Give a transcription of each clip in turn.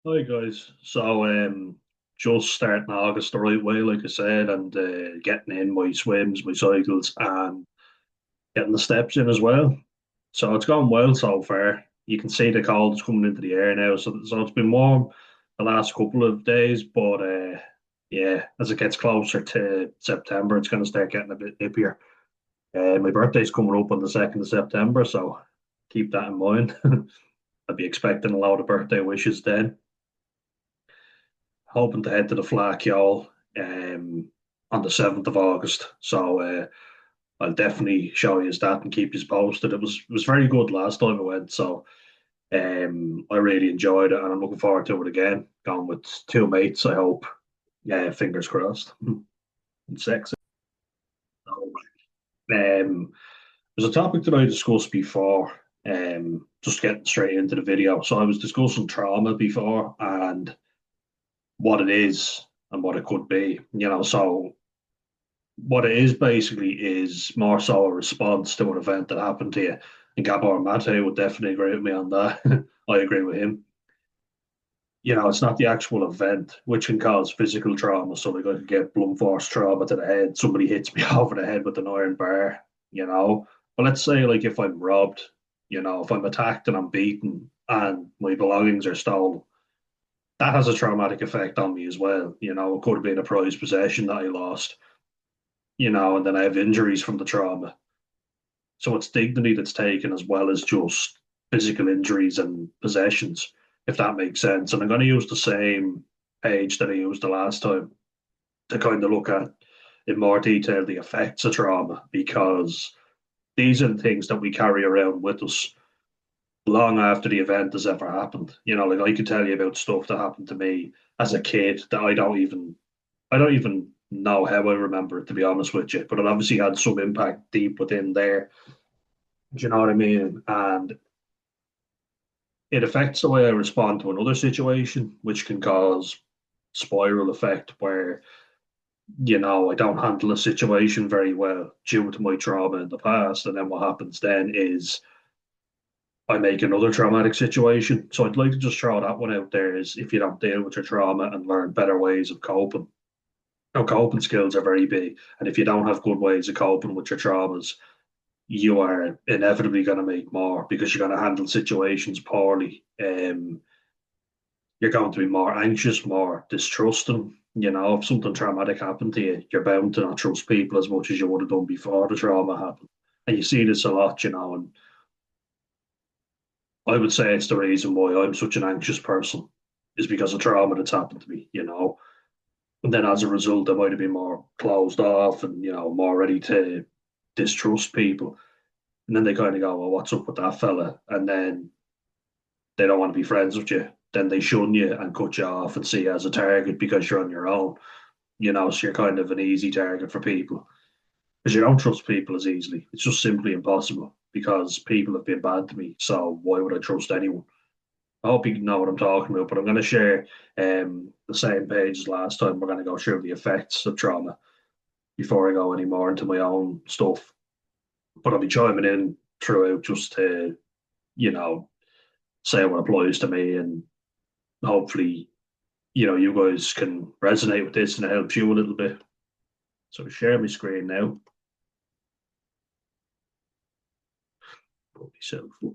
Hi guys. Just starting August the right way, like I said, and getting in my swims, my cycles, and getting the steps in as well. So it's gone well so far. You can see the cold is coming into the air now, so it's been warm the last couple of days, but yeah, as it gets closer to September, it's going to start getting a bit nippier. My birthday's coming up on the 2nd of September, so keep that in mind. I'll be expecting a lot of birthday wishes then. Hoping to head to the Flak Y'all on the 7th of August. I'll definitely show you that and keep you posted. It was very good last time I went, so I really enjoyed it and I'm looking forward to it again. Going with two mates, I hope. Yeah, fingers crossed. And sexy. There's a topic that I discussed before, just getting straight into the video. So I was discussing trauma before and what it is and what it could be. So what it is basically is more so a response to an event that happened to you. And Gabor Mate would definitely agree with me on that. I agree with him. It's not the actual event which can cause physical trauma. So like I could get blunt force trauma to the head, somebody hits me over the head with an iron bar, you know. But let's say like if I'm robbed, if I'm attacked and I'm beaten and my belongings are stolen, that has a traumatic effect on me as well. It could have been a prized possession that I lost, and then I have injuries from the trauma. So it's dignity that's taken as well as just physical injuries and possessions, if that makes sense. And I'm going to use the same page that I used the last time to kind of look at in more detail the effects of trauma because these are the things that we carry around with us long after the event has ever happened. Like I could tell you about stuff that happened to me as a kid that I don't even know how I remember it, to be honest with you, but it obviously had some impact deep within there. Do you know what I mean? And it affects the way I respond to another situation, which can cause spiral effect where, I don't handle a situation very well due to my trauma in the past. And then what happens then is I make another traumatic situation. So I'd like to just throw that one out there is if you don't deal with your trauma and learn better ways of coping. Now, coping skills are very big. And if you don't have good ways of coping with your traumas, you are inevitably going to make more because you're going to handle situations poorly. You're going to be more anxious, more distrusting. If something traumatic happened to you, you're bound to not trust people as much as you would have done before the trauma happened. And you see this a lot, and I would say it's the reason why I'm such an anxious person is because of trauma that's happened to me. And then as a result, I might have been more closed off and, more ready to distrust people. And then they kind of go, well, what's up with that fella? And then they don't want to be friends with you. Then they shun you and cut you off and see you as a target because you're on your own. So you're kind of an easy target for people because you don't trust people as easily. It's just simply impossible because people have been bad to me. So why would I trust anyone? I hope you know what I'm talking about, but I'm going to share the same page as last time. We're going to go through the effects of trauma before I go any more into my own stuff. But I'll be chiming in throughout just to, you know, say what applies to me and hopefully, you guys can resonate with this and it helps you a little bit. So share my screen now. Put myself up.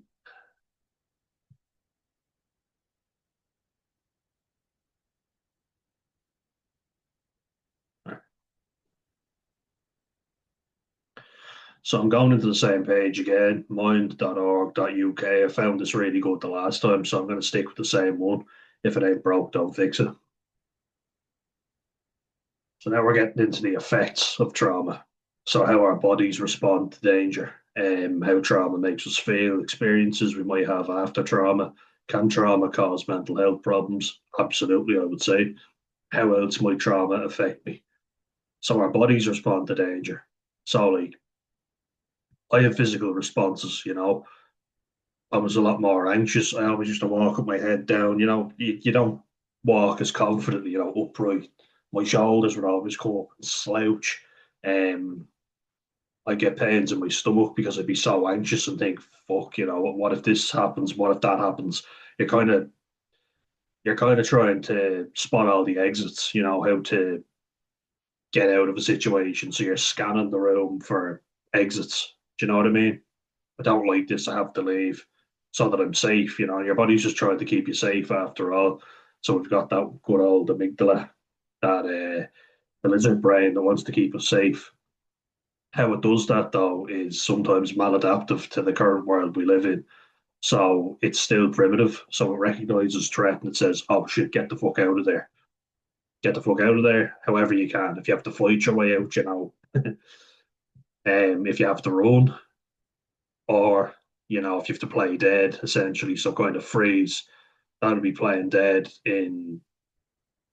So I'm going into the same page again, mind.org.uk. I found this really good the last time, so I'm going to stick with the same one. If it ain't broke, don't fix it. So now we're getting into the effects of trauma. So how our bodies respond to danger, how trauma makes us feel, experiences we might have after trauma. Can trauma cause mental health problems? Absolutely, I would say. How else might trauma affect me? So our bodies respond to danger. So like I have physical responses. I was a lot more anxious. I always used to walk with my head down. You don't walk as confidently, upright. My shoulders would always come up and slouch. Um, I get pains in my stomach because I'd be so anxious and think, fuck, what if this happens? What if that happens? It kind of you're kind of trying to spot all the exits, how to get out of a situation. So you're scanning the room for exits. Do you know what I mean? I don't like this. I have to leave so that I'm safe. Your body's just trying to keep you safe after all. So we've got that good old amygdala, that the lizard brain that wants to keep us safe. How it does that though is sometimes maladaptive to the current world we live in. So it's still primitive. So it recognizes threat and it says, "Oh shit, get the fuck out of there. Get the fuck out of there." However you can. If you have to fight your way out, if you have to run, or if you have to play dead, essentially. So kind of freeze. That'll be playing dead in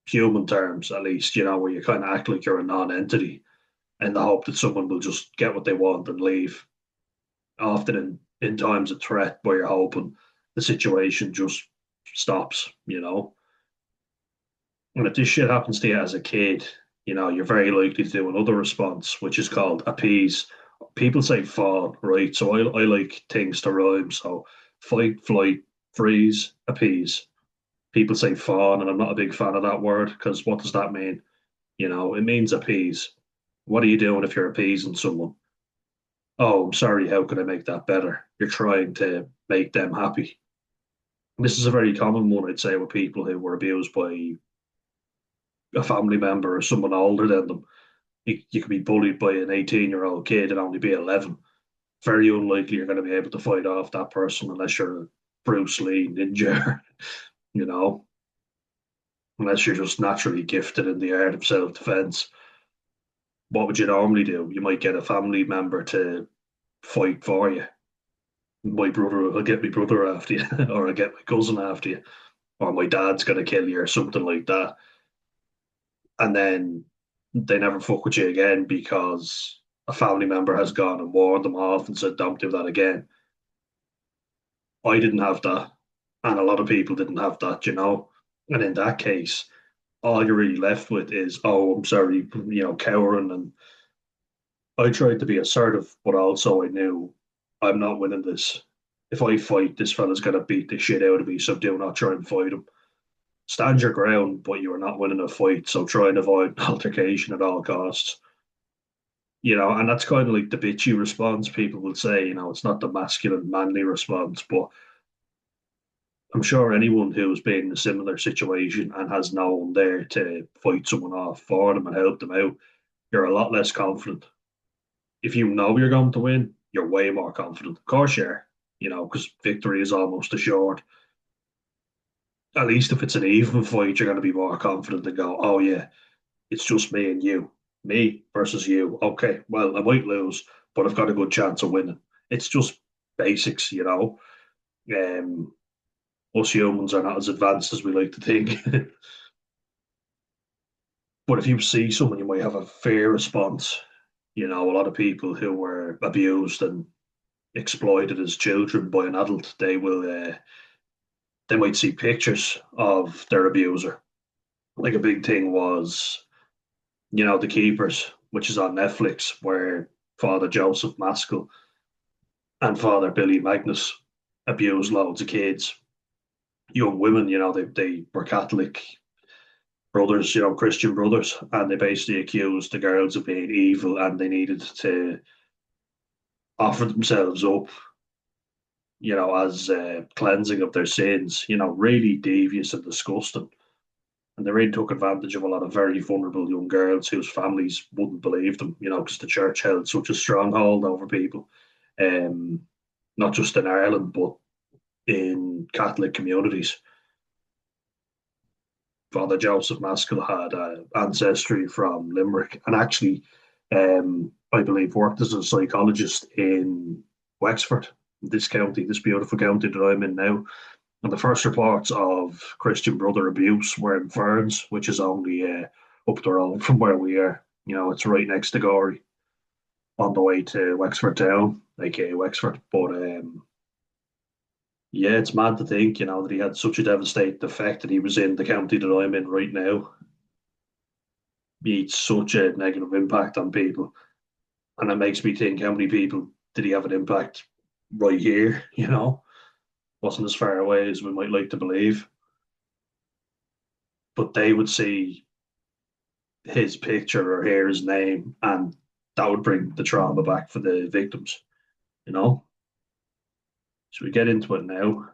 human terms, at least. Where you kind of act like you're a non-entity in the hope that someone will just get what they want and leave. Often in times of threat, where you're hoping the situation just stops. And if this shit happens to you as a kid, you're very likely to do another response, which is called appease. People say fawn, right? So I like things to rhyme. So fight, flight, freeze, appease. People say fawn, and I'm not a big fan of that word because what does that mean? It means appease. What are you doing if you're appeasing someone? Oh, I'm sorry, how can I make that better? You're trying to make them happy. This is a very common one, I'd say, with people who were abused by a family member or someone older than them. You could be bullied by an 18-year-old kid and only be 11. Very unlikely you're going to be able to fight off that person unless you're Bruce Lee ninja, you know, unless you're just naturally gifted in the art of self defense. What would you normally do? You might get a family member to fight for you. My brother will get my brother after you, or I'll get my cousin after you, or my dad's going to kill you, or something like that. And then they never fuck with you again because a family member has gone and warned them off and said, "Don't do that again." I didn't have that, and a lot of people didn't have that. And in that case, all you're really left with is, "Oh, I'm sorry," cowering. And I tried to be assertive, but also I knew I'm not winning this. If I fight, this fella's gonna beat the shit out of me, so do not try and fight him. Stand your ground, but you are not winning a fight, so try and avoid altercation at all costs. And that's kind of like the bitchy response. People will say, it's not the masculine, manly response, but I'm sure anyone who's been in a similar situation and has no one there to fight someone off for them and help them out, you're a lot less confident. If you know you're going to win, you're way more confident. Of course, because victory is almost assured. At least if it's an even fight, you're going to be more confident and go, "Oh, yeah, it's just me and you. Me versus you. Okay, well, I might lose, but I've got a good chance of winning." It's just basics. Um, us humans are not as advanced as we like to think. But if you see someone, you might have a fear response. A lot of people who were abused and exploited as children by an adult, they might see pictures of their abuser. Like a big thing was, The Keepers, which is on Netflix, where Father Joseph Maskell and Father Billy Magnus abused loads of kids, young women. They were Catholic brothers, Christian brothers, and they basically accused the girls of being evil, and they needed to offer themselves up, as cleansing of their sins. Really devious and disgusting. And they really took advantage of a lot of very vulnerable young girls whose families wouldn't believe them, because the church held such a stronghold over people, um, not just in Ireland, but in Catholic communities. Father Joseph Maskell had ancestry from Limerick, and actually, I believe, worked as a psychologist in Wexford, this county, this beautiful county that I'm in now. And the first reports of Christian brother abuse were in Ferns, which is only up the road from where we are. It's right next to Gorey on the way to Wexford Town, aka Wexford. But yeah, it's mad to think, that he had such a devastating effect that he was in the county that I'm in right now. He had such a negative impact on people. And it makes me think, how many people did he have an impact right here? Wasn't as far away as we might like to believe. but they would see his picture or hear his name, and that would bring the trauma back for the victims, you know? So we get into it now.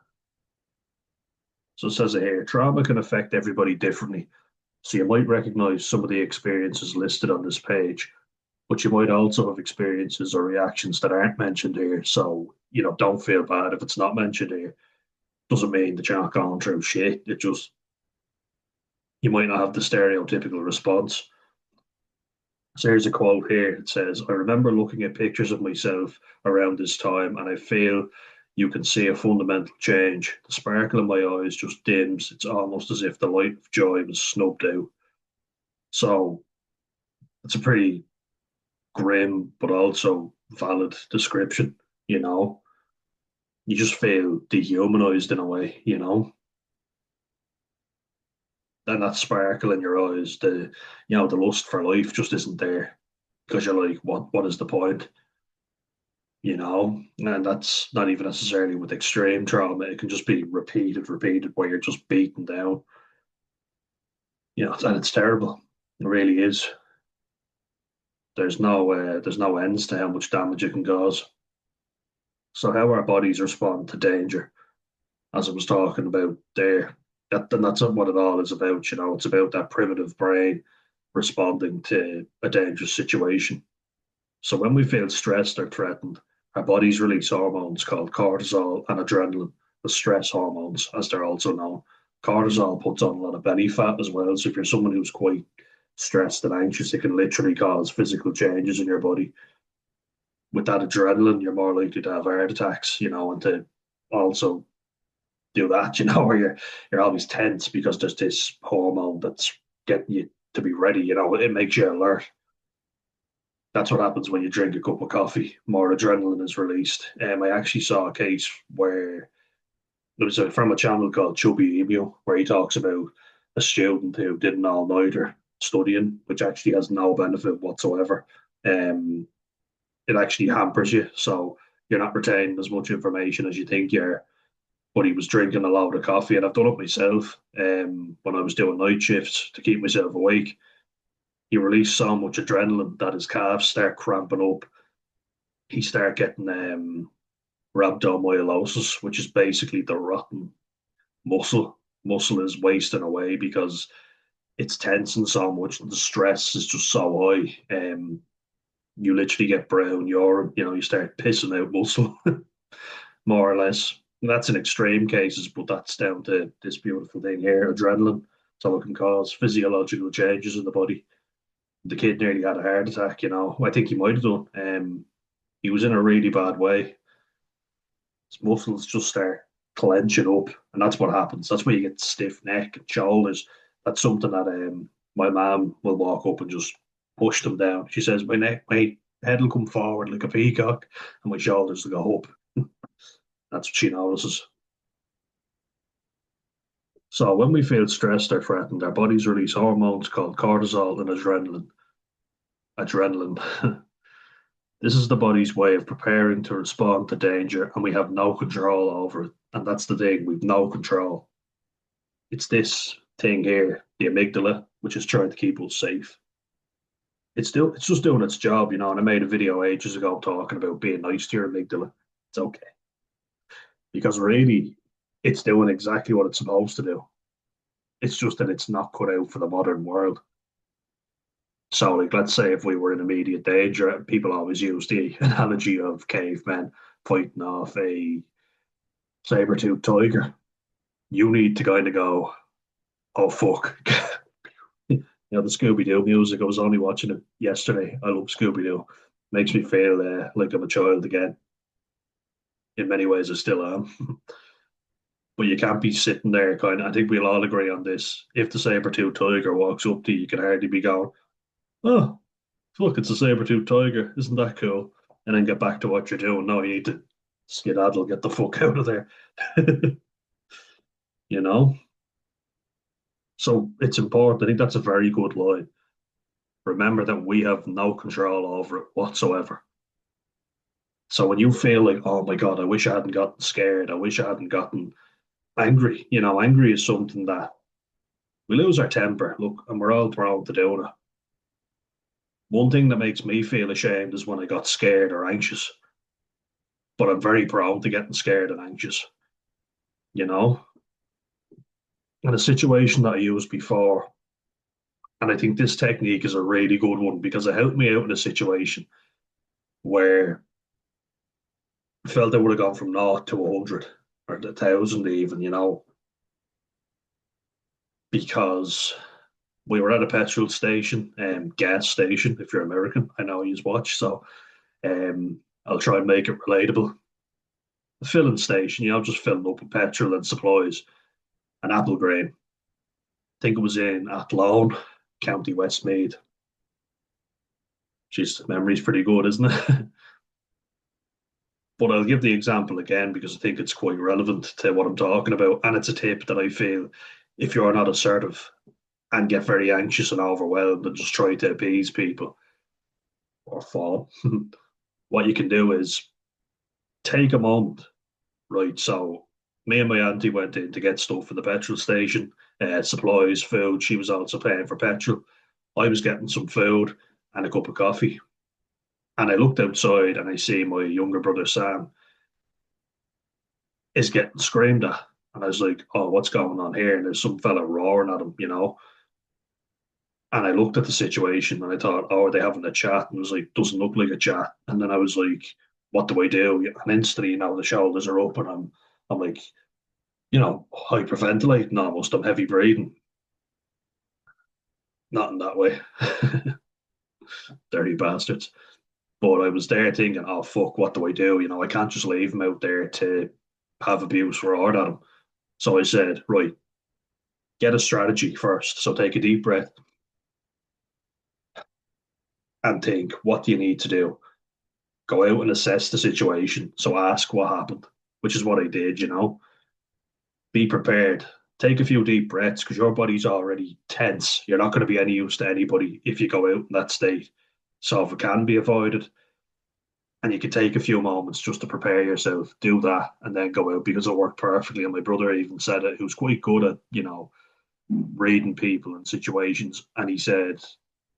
So it says it here, trauma can affect everybody differently. So you might recognize some of the experiences listed on this page, but you might also have experiences or reactions that aren't mentioned here. So, don't feel bad if it's not mentioned here. Doesn't mean that you're not going through shit. It just, you might not have the stereotypical response. So here's a quote here. It says, I remember looking at pictures of myself around this time, and I feel you can see a fundamental change. The sparkle in my eyes just dims. It's almost as if the light of joy was snubbed out. So it's a pretty grim, but also valid description, you know? You just feel dehumanized in a way, And that sparkle in your eyes, the lust for life just isn't there because you're like, what is the point? And that's not even necessarily with extreme trauma. It can just be repeated, where you're just beaten down, and it's terrible. It really is. There's no ends to how much damage it can cause. So how our bodies respond to danger, as I was talking about there, that's what it all is about. It's about that primitive brain responding to a dangerous situation. So when we feel stressed or threatened, our bodies release hormones called cortisol and adrenaline, the stress hormones, as they're also known. Cortisol puts on a lot of belly fat as well. So if you're someone who's quite stressed and anxious, it can literally cause physical changes in your body. With that adrenaline, you're more likely to have heart attacks, and to also do that, where you're always tense because there's this hormone that's getting you to be ready, it makes you alert. That's what happens when you drink a cup of coffee. More adrenaline is released. I actually saw a case where it was from a channel called Chubby Emu, where he talks about a student who did an all-nighter studying, which actually has no benefit whatsoever. Um, it actually hampers you, so you're not retaining as much information as you think you're. But he was drinking a lot of coffee, and I've done it myself when I was doing night shifts to keep myself awake. He released so much adrenaline that his calves start cramping up. He start getting rhabdomyolysis, which is basically the rotten muscle. Muscle is wasting away because it's tensing so much, and the stress is just so high. You literally get brown urine. You start pissing out muscle, more or less. And that's in extreme cases, but that's down to this beautiful thing here, adrenaline. So it can cause physiological changes in the body. The kid nearly had a heart attack. I think he might have done. He was in a really bad way. His muscles just start clenching up, and that's what happens. That's where you get stiff neck and shoulders. That's something that my mom will walk up and just push them down. She says my head will come forward like a peacock, and my shoulders will go up. That's what she notices. So when we feel stressed or threatened, our bodies release hormones called cortisol and adrenaline. Adrenaline. This is the body's way of preparing to respond to danger, and we have no control over it. And that's the thing, we've no control. It's this thing here, the amygdala, which is trying to keep us safe. It's just doing its job, And I made a video ages ago talking about being nice to your amygdala. It's okay because really, it's doing exactly what it's supposed to do. It's just that it's not cut out for the modern world. So, like, let's say if we were in immediate danger, people always use the analogy of cavemen fighting off a saber-toothed tiger. You need to kind of go, oh, fuck. The Scooby Doo music, I was only watching it yesterday. I love Scooby Doo. Makes me feel like I'm a child again. In many ways, I still am. But you can't be sitting there kind of. I think we'll all agree on this. If the saber-toothed tiger walks up to you, you can hardly be going, oh, look, it's a saber-toothed tiger. Isn't that cool? And then get back to what you're doing. No, you need to skedaddle, get the fuck out of there. you know? So it's important. I think that's a very good line. Remember that we have no control over it whatsoever. So when you feel like, oh my God, I wish I hadn't gotten scared, I wish I hadn't gotten angry, angry is something that We lose our temper, look, and we're all prone to doing it. One thing that makes me feel ashamed is when I got scared or anxious, but I'm very prone to getting scared and anxious, you know? And a situation that I used before, and I think this technique is a really good one because it helped me out in a situation where I felt I would have gone from naught to 100 or 1,000 even, because we were at a petrol station, gas station, if you're American. I know you watch, so I'll try and make it relatable. A filling station, just filling up with petrol and supplies and apple grain. I think it was in Athlone, County Westmeath. Jeez, the memory's pretty good, isn't it? But I'll give the example again because I think it's quite relevant to what I'm talking about. And it's a tip that I feel if you're not assertive and get very anxious and overwhelmed and just try to appease people or fall, what you can do is take a moment, right? So me and my auntie went in to get stuff for the petrol station, supplies, food. She was also paying for petrol. I was getting some food and a cup of coffee. And I looked outside and I see my younger brother Sam is getting screamed at. And I was like, oh, what's going on here? And there's some fella roaring at him. And I looked at the situation and I thought, oh, are they having a chat? And I was like, doesn't look like a chat. And then I was like, what do I do? And instantly, the shoulders are up and I'm like, hyperventilating almost. I'm heavy breathing. Not in that way. Dirty bastards. But I was there thinking, oh, fuck, what do I do? I can't just leave him out there to have abuse roared at him. So I said, right, get a strategy first. So take a deep breath and think, what do you need to do? Go out and assess the situation. So ask what happened, which is what I did. Be prepared. Take a few deep breaths because your body's already tense. You're not going to be any use to anybody if you go out in that state. So if it can be avoided, and you can take a few moments just to prepare yourself, do that, and then go out because it worked perfectly. And my brother even said it, who's quite good at, reading people and situations. And he said,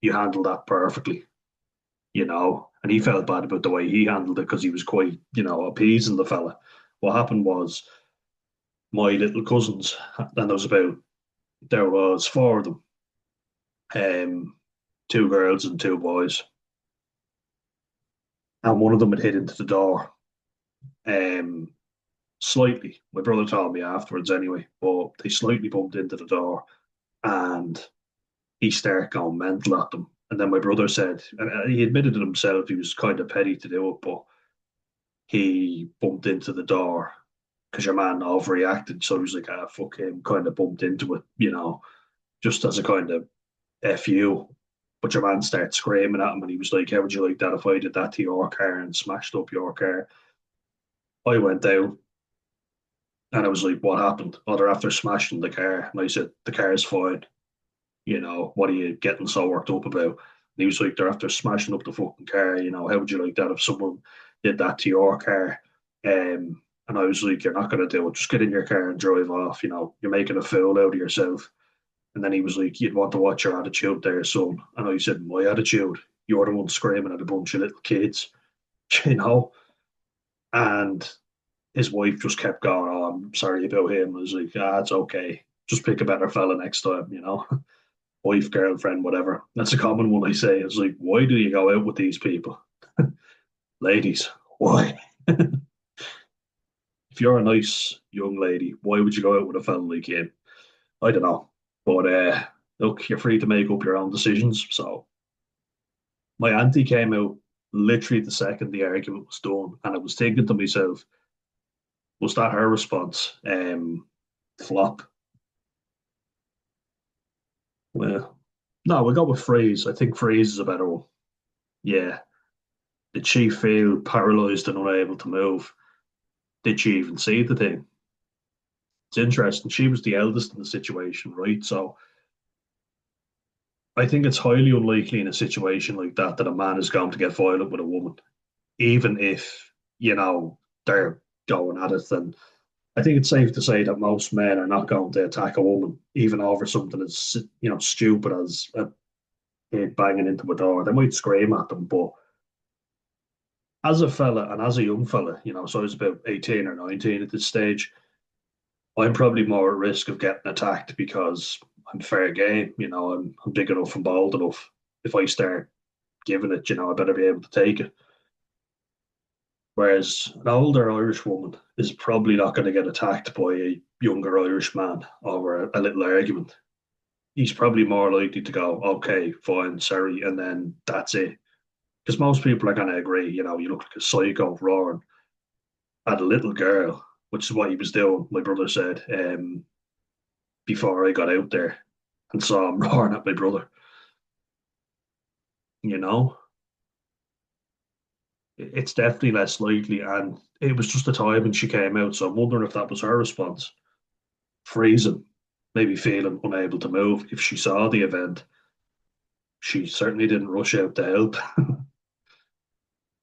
you handled that perfectly. And he felt bad about the way he handled it because he was quite, appeasing the fella. What happened was my little cousins, and there was four of them, two girls and two boys, and one of them had hit into the door, um, slightly. My brother told me afterwards anyway, but they slightly bumped into the door, and he started going mental at them. And then my brother said, and he admitted it himself, he was kind of petty to do it, but he bumped into the door because your man overreacted. So he was like, fuck him, kind of bumped into it, just as a kind of FU. But your man started screaming at him and he was like, how would you like that if I did that to your car and smashed up your car? I went out and I was like, what happened? Oh, they're after smashing the car. And I said, the car's fine. What are you getting so worked up about? And he was like, they're after smashing up the fucking car. How would you like that if someone did that to your car? And I was like, you're not going to do it. Just get in your car and drive off. You're making a fool out of yourself. And then he was like, you'd want to watch your attitude there, son. And I said, my attitude? You're the one screaming at a bunch of little kids, you know? And his wife just kept going, oh, I'm sorry about him. I was like, it's okay. Just pick a better fella next time. Wife, girlfriend, whatever. That's a common one I say. It's like, why do you go out with these people? Ladies, why? If you're a nice young lady, why would you go out with a fella like him? I don't know. But look, you're free to make up your own decisions. So my auntie came out literally the second the argument was done, and I was thinking to myself, was that her response? Flop. Well, no, we got with freeze. I think freeze is a better one. Yeah. Did she feel paralyzed and unable to move? Did she even see the thing? It's interesting. She was the eldest in the situation, right? So I think it's highly unlikely in a situation like that that a man is going to get violent with a woman, even if, they're going at it. And I think it's safe to say that most men are not going to attack a woman, even over something as stupid as a kid banging into a door. They might scream at them, but as a fella and as a young fella, so I was about 18 or 19 at this stage, I'm probably more at risk of getting attacked because I'm fair game. I'm big enough and bold enough. If I start giving it, I better be able to take it. Whereas an older Irish woman is probably not going to get attacked by a younger Irish man over a little argument. He's probably more likely to go, okay, fine, sorry, and then that's it. Because most people are going to agree, you look like a psycho roaring at a little girl, which is what he was doing, my brother said, before I got out there and saw him roaring at my brother. You know, it's definitely less likely. And it was just the time when she came out. So I'm wondering if that was her response. Freezing, maybe feeling unable to move. If she saw the event, she certainly didn't rush out to help.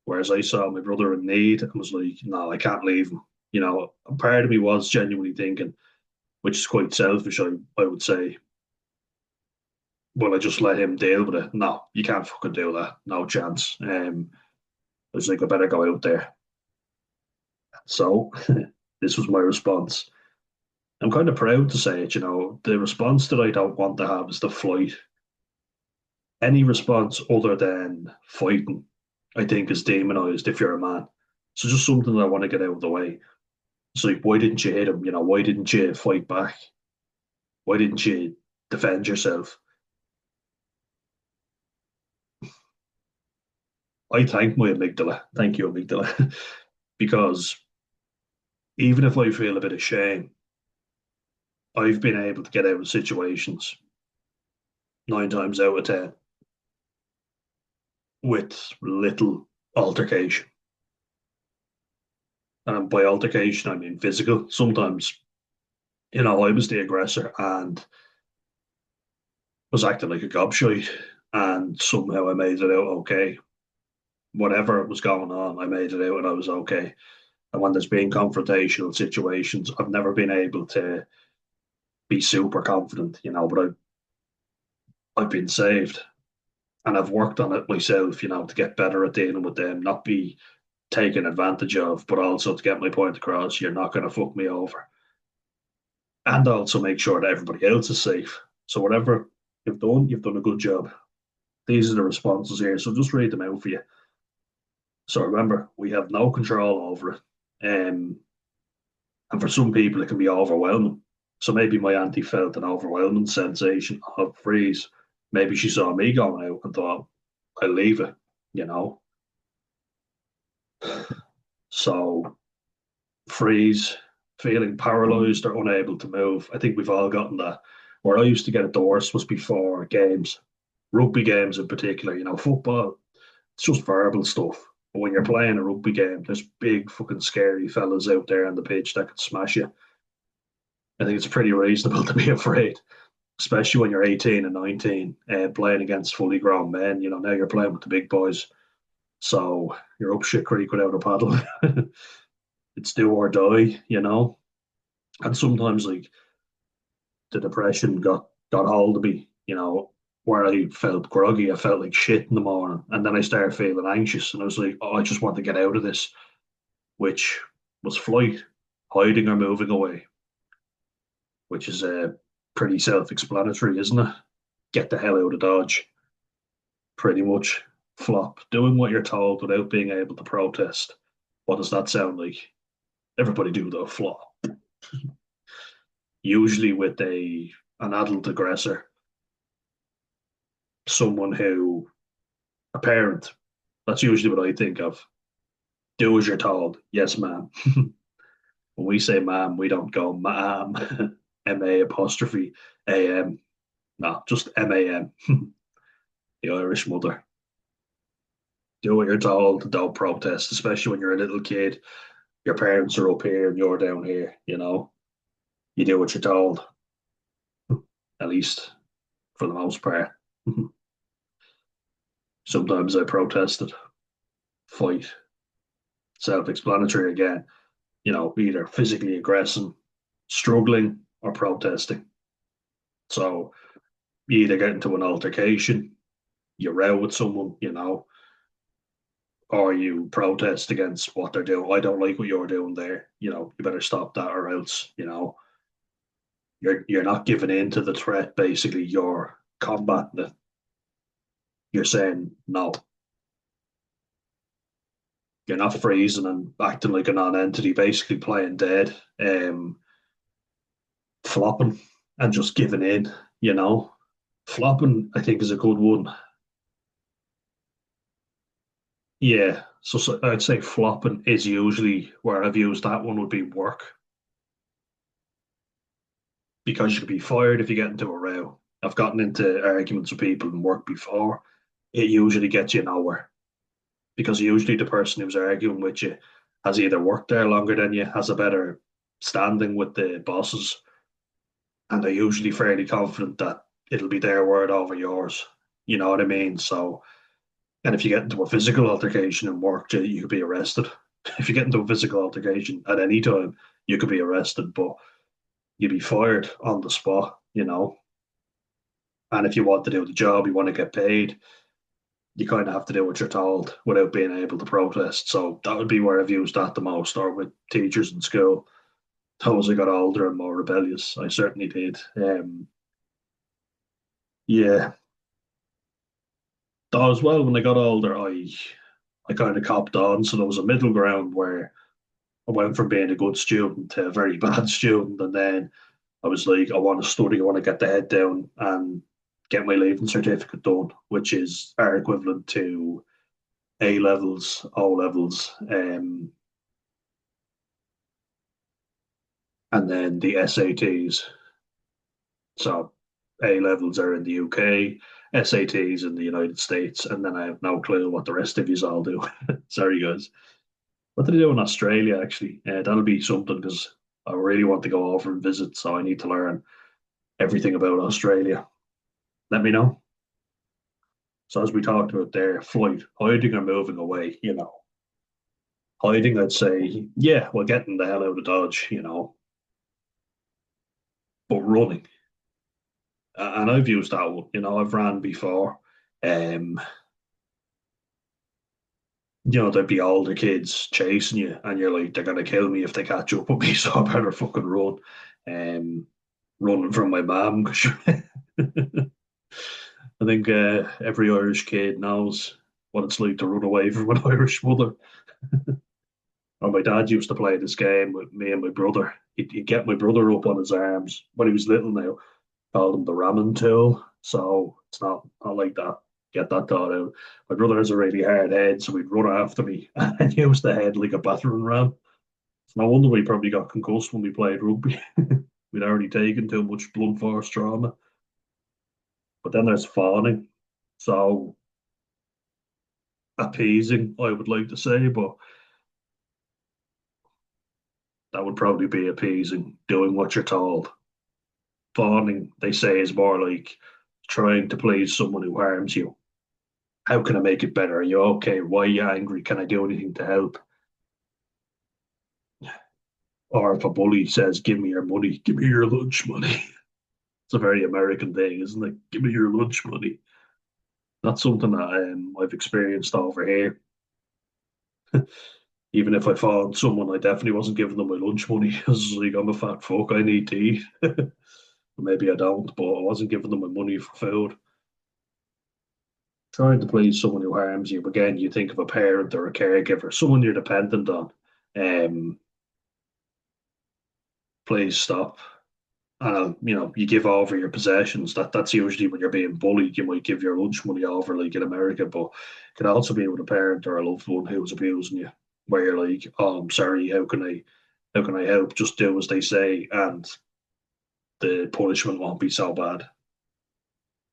Whereas I saw my brother in need and was like, no, I can't leave him. A part of me was genuinely thinking, which is quite selfish, I would say, will I just let him deal with it? No, you can't fucking do that. No chance. I was like, I better go out there. So this was my response. I'm kind of proud to say it. The response that I don't want to have is the flight. Any response other than fighting, I think, is demonized if you're a man. So just something that I want to get out of the way. It's like, why didn't you hit him? Why didn't you fight back? Why didn't you defend yourself? I thank my amygdala. Thank you, amygdala. Because even if I feel a bit of shame, I've been able to get out of situations 9 times out of 10 with little altercation. And by altercation, I mean physical. Sometimes, I was the aggressor and was acting like a gobshite, and somehow I made it out okay. Whatever was going on, I made it out and I was okay. And when there's been confrontational situations, I've never been able to be super confident, but I've been saved and I've worked on it myself, to get better at dealing with them, not be taken advantage of, but also to get my point across. You're not going to fuck me over. And also make sure that everybody else is safe. So whatever you've done a good job. These are the responses here. So just read them out for you. So remember, we have no control over it. And for some people, it can be overwhelming. So maybe my auntie felt an overwhelming sensation of freeze. Maybe she saw me going out and thought, I'll leave it, you know. So freeze, feeling paralyzed or unable to move. I think we've all gotten that. Where I used to get it the worst was before games, rugby games in particular. Football, it's just verbal stuff. But when you're playing a rugby game, there's big fucking scary fellas out there on the pitch that could smash you. I think it's pretty reasonable to be afraid, especially when you're 18 and 19 and playing against fully grown men. Now you're playing with the big boys. So you're up shit creek without a paddle. It's do or die. And sometimes like the depression got hold of me, where I felt groggy, I felt like shit in the morning. And then I started feeling anxious and I was like, oh, I just want to get out of this, which was flight, hiding or moving away, which is pretty self-explanatory, isn't it? Get the hell out of Dodge. Pretty much flop. Doing what you're told without being able to protest. What does that sound like? Everybody do the flop. Usually with an adult aggressor, someone who a parent. That's usually what I think of. Do as you're told. Yes, ma'am. When we say ma'am, we don't go ma'am. M-A apostrophe A-M. No, just M-A-M. The Irish mother. Do what you're told. Don't protest, especially when you're a little kid. Your parents are up here and you're down here. You do what you're told, at least for the most part. Sometimes I protested. Fight. Self explanatory again. either physically aggressing, struggling, or protesting. So you either get into an altercation, you row with someone, or you protest against what they're doing. I don't like what you're doing there. You better stop that, or else, you're not giving in to the threat. Basically, you're combating it. You're saying no. You're not freezing and acting like a non-entity, basically playing dead, flopping and just giving in. You know, flopping, I think, is a good one. Yeah, so I'd say flopping is usually where I've used that one would be work, because you could be fired if you get into a row. I've gotten into arguments with people in work before. It usually gets you nowhere, because usually the person who's arguing with you has either worked there longer than you, has a better standing with the bosses, and they're usually fairly confident that it'll be their word over yours. You know what I mean? So, and if you get into a physical altercation in work, you could be arrested. If you get into a physical altercation at any time, you could be arrested, but you'd be fired on the spot. And if you want to do the job, you want to get paid, you kind of have to do what you're told without being able to protest. So that would be where I've used that the most, or with teachers in school. As I got older and more rebellious, I certainly did. Yeah, though as well, when I got older, I kind of copped on. So there was a middle ground where I went from being a good student to a very bad student, and then I was like, I want to study, I want to get the head down and get my leaving certificate done, which is our equivalent to A levels, O levels, and then the SATs. So A levels are in the UK, SATs in the United States, and then I have no clue what the rest of you all do. Sorry, guys. What do they do in Australia, actually? That'll be something, because I really want to go over and visit, so I need to learn everything about Australia. Let me know. So, as we talked about there, flight, hiding or moving away. Hiding, I'd say, yeah, well, getting the hell out of Dodge, but running. And I've used that one. I've ran before. Um, there'd be older kids chasing you, and you're like, they're gonna kill me if they catch up with me, so I better fucking run. Um, Running from my mum. I think every Irish kid knows what it's like to run away from an Irish mother. Or my dad used to play this game with me and my brother. He'd get my brother up on his arms when he was little now, called him the ramming tool. So it's not like that. Get that thought out. My brother has a really hard head, so he'd run after me and use the head like a battering ram. So no wonder we probably got concussed when we played rugby. We'd already taken too much blunt force trauma. But then there's fawning. So appeasing, I would like to say, but that would probably be appeasing, doing what you're told. Fawning, they say, is more like trying to please someone who harms you. How can I make it better? Are you okay? Why are you angry? Can I do anything to help? Or if a bully says, give me your money, give me your lunch money. It's a very American thing, isn't it? Give me your lunch money. That's something that I've experienced over here. Even if I found someone, I definitely wasn't giving them my lunch money. I was like, I'm a fat fuck, I need to eat. Maybe I don't, but I wasn't giving them my money for food. Trying to please someone who harms you. Again, you think of a parent or a caregiver, someone you're dependent on. Um, please stop. And you give over your possessions. That's usually when you're being bullied. You might give your lunch money over, like in America, but it can also be with a parent or a loved one who's abusing you, where you're like, "Oh, I'm sorry. How can I help? Just do as they say, and the punishment won't be so bad."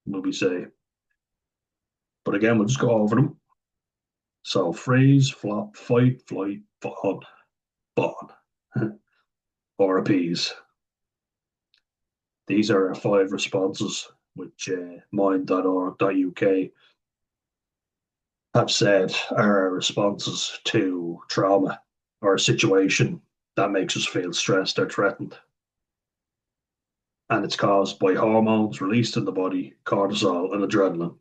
Will we say? But again, we'll just go over them. So freeze, flop, fight, flight, fawn, or appease. These are our 5 responses, which mind.org.uk have said are our responses to trauma or a situation. that makes us feel stressed or threatened. And it's caused by hormones released in the body, cortisol and adrenaline.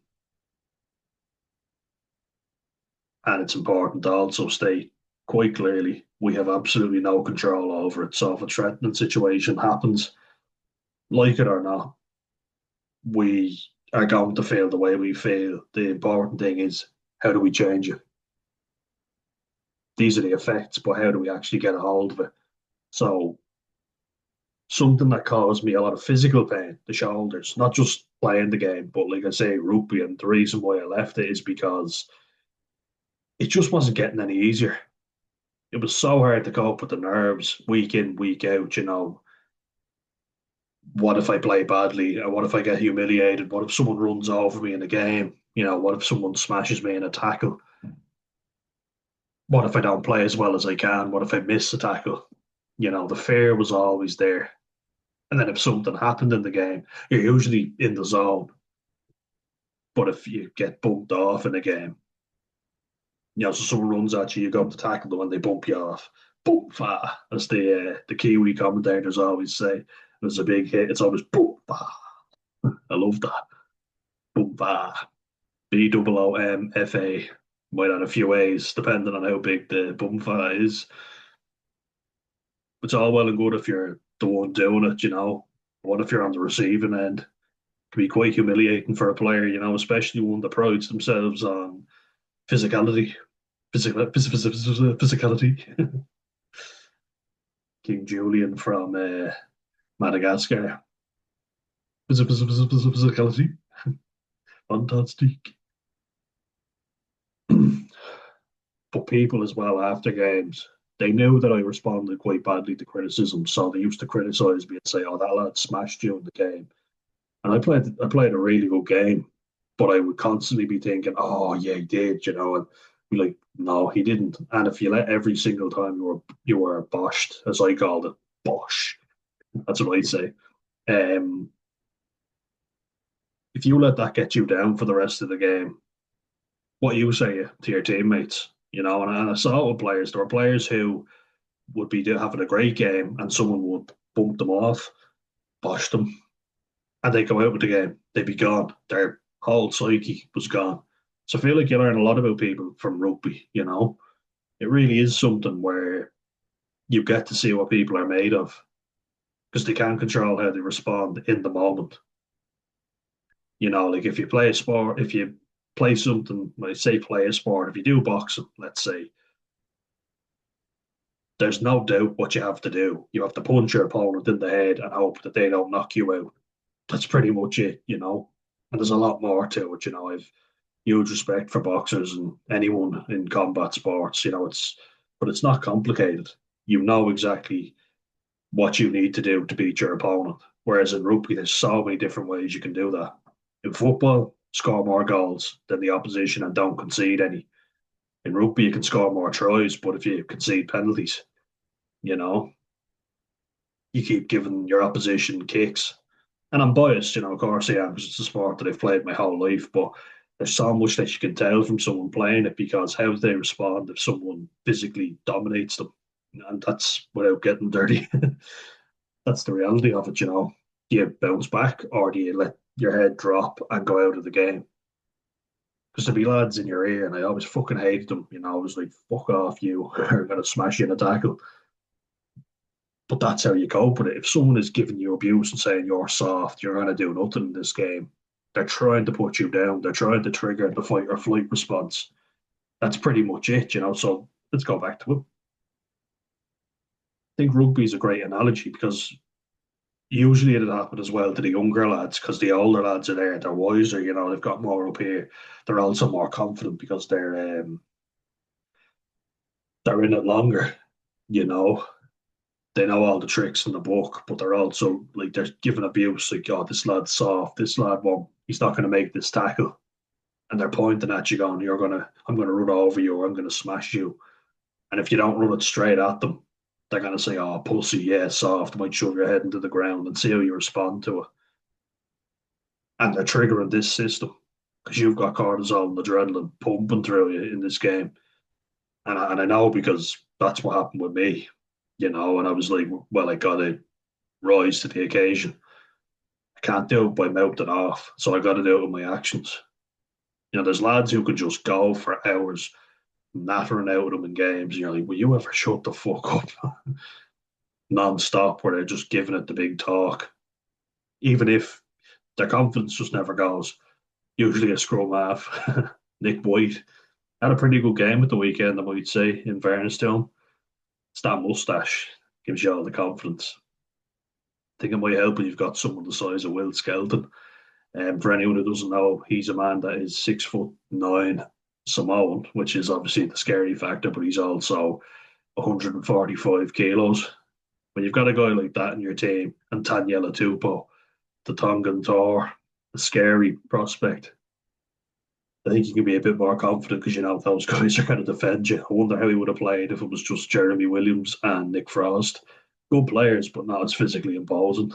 And it's important to also state quite clearly we have absolutely no control over it. So if a threatening situation happens, like it or not, we are going to feel the way we feel. The important thing is how do we change it? These are the effects, but how do we actually get a hold of it? So something that caused me a lot of physical pain, the shoulders, not just playing the game, but like I say, rugby. And the reason why I left it is because it just wasn't getting any easier. It was so hard to cope with the nerves week in, week out. What if I play badly? Or what if I get humiliated? What if someone runs over me in a game? What if someone smashes me in a tackle? What if I don't play as well as I can? What if I miss a tackle? The fear was always there. And then if something happened in the game, you're usually in the zone. But if you get bumped off in a game, so someone runs at you, you go up to tackle them and they bump you off. Boom, fa, as the Kiwi commentators always say. There's a big hit. It's always boom, fa. I love that. Boom, fa. BOOMFA. Might add a few A's depending on how big the boom fa is. It's all well and good if you're the one doing it. What if you're on the receiving end? It can be quite humiliating for a player, especially one that prides themselves on physicality. Physicality. King Julian from Madagascar. Physicality. Fantastic. But people as well after games, they knew that I responded quite badly to criticism, so they used to criticise me and say, "Oh, that lad smashed you in the game." And I played a really good game, but I would constantly be thinking, "Oh yeah, he did," and be like, "No, he didn't." And if you let every single time you were boshed, as I called it, bosh. That's what I'd say. Um, if you let that get you down for the rest of the game, what you say to your teammates, and I saw it with players. There were players who would be having a great game, and someone would bump them off, bosh them, and they go out with the game. They'd be gone. Their whole psyche was gone. So I feel like you learn a lot about people from rugby. It really is something where you get to see what people are made of because they can't control how they respond in the moment. Like if you play a sport, if you play something, I say play a sport, if you do boxing, let's say, there's no doubt what you have to do. You have to punch your opponent in the head and hope that they don't knock you out. That's pretty much it. And there's a lot more to it. I've huge respect for boxers and anyone in combat sports. But it's not complicated. You know exactly what you need to do to beat your opponent. Whereas in rugby, there's so many different ways you can do that. In football, score more goals than the opposition and don't concede any. In rugby, you can score more tries, but if you concede penalties, you know, you keep giving your opposition kicks. And I'm biased, of course I am, because it's a sport that I've played my whole life, but there's so much that you can tell from someone playing it because how they respond if someone physically dominates them. And that's without getting dirty. That's the reality of it. Do you bounce back or do you let your head drop and go out of the game? Because there'd be lads in your ear, and I always fucking hated them. I was like, fuck off, you. I'm going to smash you in a tackle. But that's how you cope with it. If someone is giving you abuse and saying you're soft, you're going to do nothing in this game, they're trying to put you down. They're trying to trigger the fight or flight response. That's pretty much it. So let's go back to it. I think rugby is a great analogy because usually it happened as well to the younger lads because the older lads are there, they're wiser, they've got more up here. They're also more confident because they're in it longer, you know. They know all the tricks in the book, but they're also like they're giving abuse, like, oh, this lad's soft, this lad won't, he's not gonna make this tackle. And they're pointing at you going, I'm gonna run over you or I'm gonna smash you. And if you don't run it straight at them, they're gonna say, oh, pussy, yeah, soft, might shove your head into the ground and see how you respond to it. And they're triggering this system because you've got cortisol and adrenaline pumping through you in this game. And I know because that's what happened with me. and I was like, well, I got to rise to the occasion. I can't do it by mouthing off, so I got to do it with my actions. There's lads who could just go for hours nattering out of them in games, and you're like, will you ever shut the fuck up non-stop where they're just giving it the big talk, even if their confidence just never goes. Usually a scrum half, Nick White, had a pretty good game at the weekend, I might say, in fairness to him. It's that mustache gives you all the confidence. I think it might help when you've got someone the size of Will Skelton. For anyone who doesn't know, he's a man that is 6'9" Samoan, which is obviously the scary factor, but he's also 145 kilos. When you've got a guy like that in your team, and Taniela Tupou, the Tongan Tor, a scary prospect. I think you can be a bit more confident because you know those guys are going to defend you. I wonder how he would have played if it was just Jeremy Williams and Nick Frost. Good players, but not as physically imposing.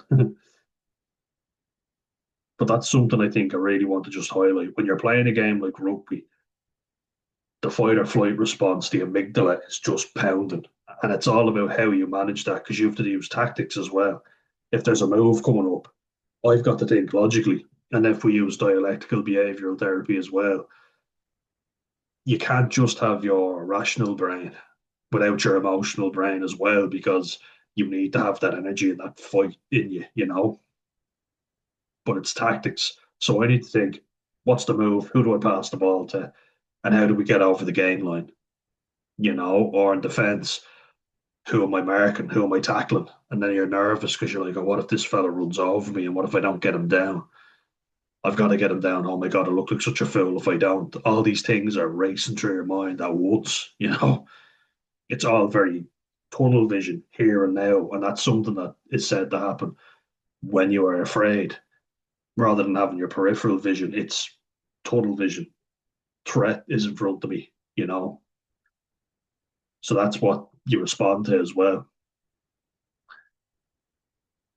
But that's something I think I really want to just highlight. When you're playing a game like rugby, the fight or flight response, the amygdala is just pounding. And it's all about how you manage that because you have to use tactics as well. If there's a move coming up, I've got to think logically. And if we use dialectical behavioral therapy as well, you can't just have your rational brain without your emotional brain as well, because you need to have that energy and that fight in you. But it's tactics. So I need to think, what's the move? Who do I pass the ball to? And how do we get over the game line? Or in defense, who am I marking? Who am I tackling? And then you're nervous because you're like, oh, what if this fella runs over me? And what if I don't get him down? I've got to get him down. Oh my God, I look like such a fool if I don't. All these things are racing through your mind at once. It's all very tunnel vision here and now. And that's something that is said to happen when you are afraid rather than having your peripheral vision. It's tunnel vision. Threat is in front of me. So that's what you respond to as well.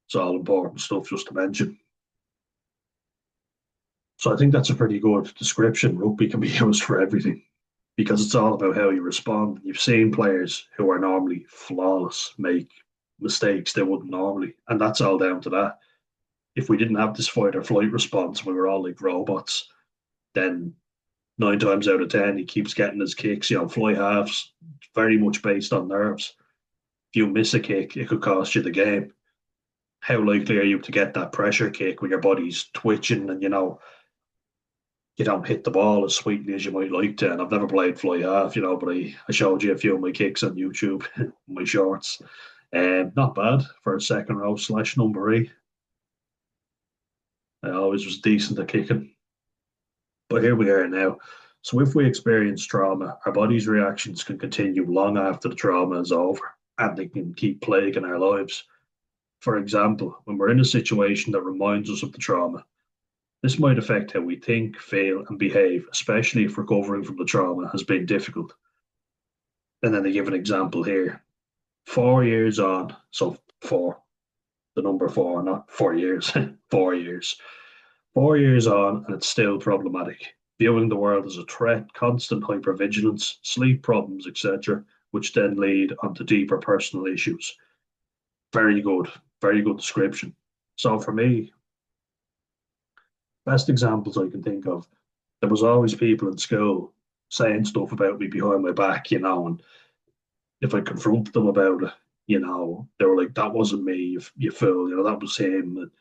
It's all important stuff just to mention. So I think that's a pretty good description. Rugby can be used for everything because it's all about how you respond. You've seen players who are normally flawless make mistakes they wouldn't normally, and that's all down to that. If we didn't have this fight or flight response, we were all like robots, then 9 times out of 10, he keeps getting his kicks. Fly halves, very much based on nerves. If you miss a kick, it could cost you the game. How likely are you to get that pressure kick when your body's twitching and you don't hit the ball as sweetly as you might like to? And I've never played fly half, but I showed you a few of my kicks on YouTube, my shorts. Not bad for a second row / number 8. I always was decent at kicking. But here we are now. So if we experience trauma, our body's reactions can continue long after the trauma is over, and they can keep plaguing our lives. For example, when we're in a situation that reminds us of the trauma, this might affect how we think, feel, and behave, especially if recovering from the trauma has been difficult. And then they give an example here. 4 years on, so four, the number four, not 4 years, 4 years. 4 years on, and it's still problematic. Viewing the world as a threat, constant hypervigilance, sleep problems, etc., which then lead onto deeper personal issues. Very good, very good description. So for me, best examples I can think of, there was always people in school saying stuff about me behind my back, and if I confronted them about it, they were like, that wasn't me, you fool, that was him. And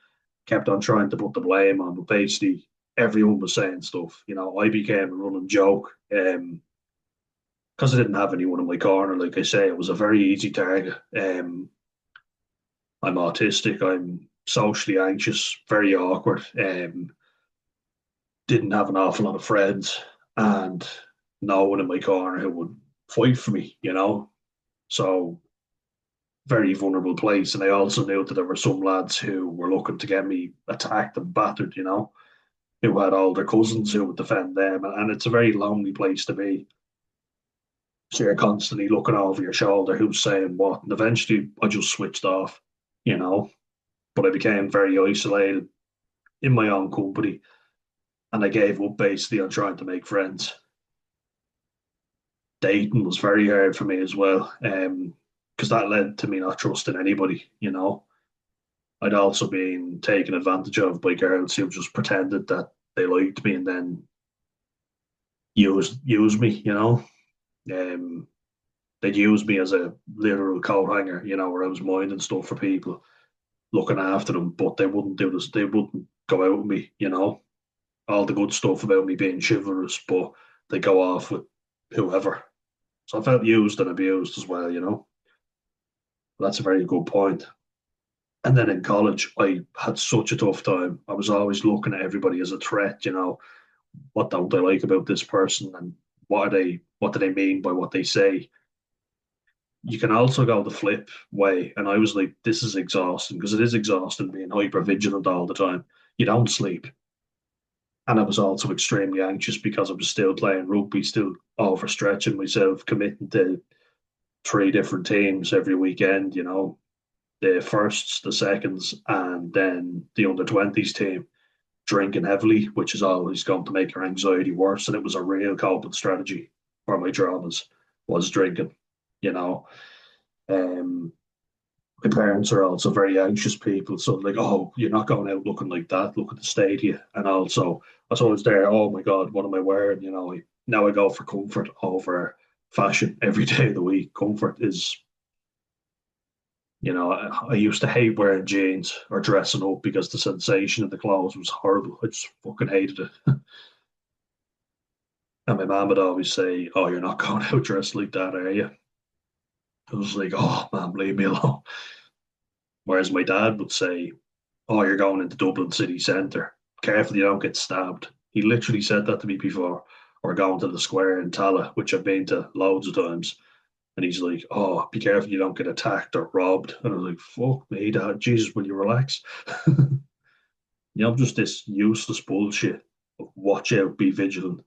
kept on trying to put the blame on, but basically everyone was saying stuff. I became a running joke because I didn't have anyone in my corner. Like I say, it was a very easy target. I'm autistic. I'm socially anxious, very awkward. Didn't have an awful lot of friends, and no one in my corner who would fight for me. So very vulnerable place. And I also knew that there were some lads who were looking to get me attacked and battered, who had older cousins who would defend them. And it's a very lonely place to be. So you're constantly looking over your shoulder, who's saying what. And eventually I just switched off. But I became very isolated in my own company. And I gave up basically on trying to make friends. Dating was very hard for me as well. because that led to me not trusting anybody. I'd also been taken advantage of by girls who just pretended that they liked me and then used me. Um, they'd use me as a literal coat hanger, where I was minding stuff for people, looking after them, but they wouldn't do this. They wouldn't go out with me. All the good stuff about me being chivalrous, but they go off with whoever. So I felt used and abused as well. That's a very good point. And then in college, I had such a tough time. I was always looking at everybody as a threat. What don't I like about this person, and what do they mean by what they say? You can also go the flip way. And I was like, this is exhausting, because it is exhausting being hyper vigilant all the time. You don't sleep. And I was also extremely anxious because I was still playing rugby, still overstretching myself, committing to three different teams every weekend, the firsts, the seconds, and then the under 20s team, drinking heavily, which is always going to make your anxiety worse. And it was a real coping strategy for my dramas, was drinking, you know. Um, my parents are also very anxious people. So like, oh, you're not going out looking like that. Look at the state here. And also, as I was there, oh my God, what am I wearing? Now I go for comfort over fashion every day of the week. Comfort is, I used to hate wearing jeans or dressing up because the sensation of the clothes was horrible. I just fucking hated it. And my mom would always say, oh, you're not going out dressed like that, are you? I was like, oh, man, leave me alone. Whereas my dad would say, oh, you're going into Dublin city centre. Careful you don't get stabbed. He literally said that to me before. Or going to the square in Tala, which I've been to loads of times. And he's like, oh, be careful you don't get attacked or robbed. And I was like, fuck me, dad. Jesus, will you relax? Just this useless bullshit of watch out, be vigilant.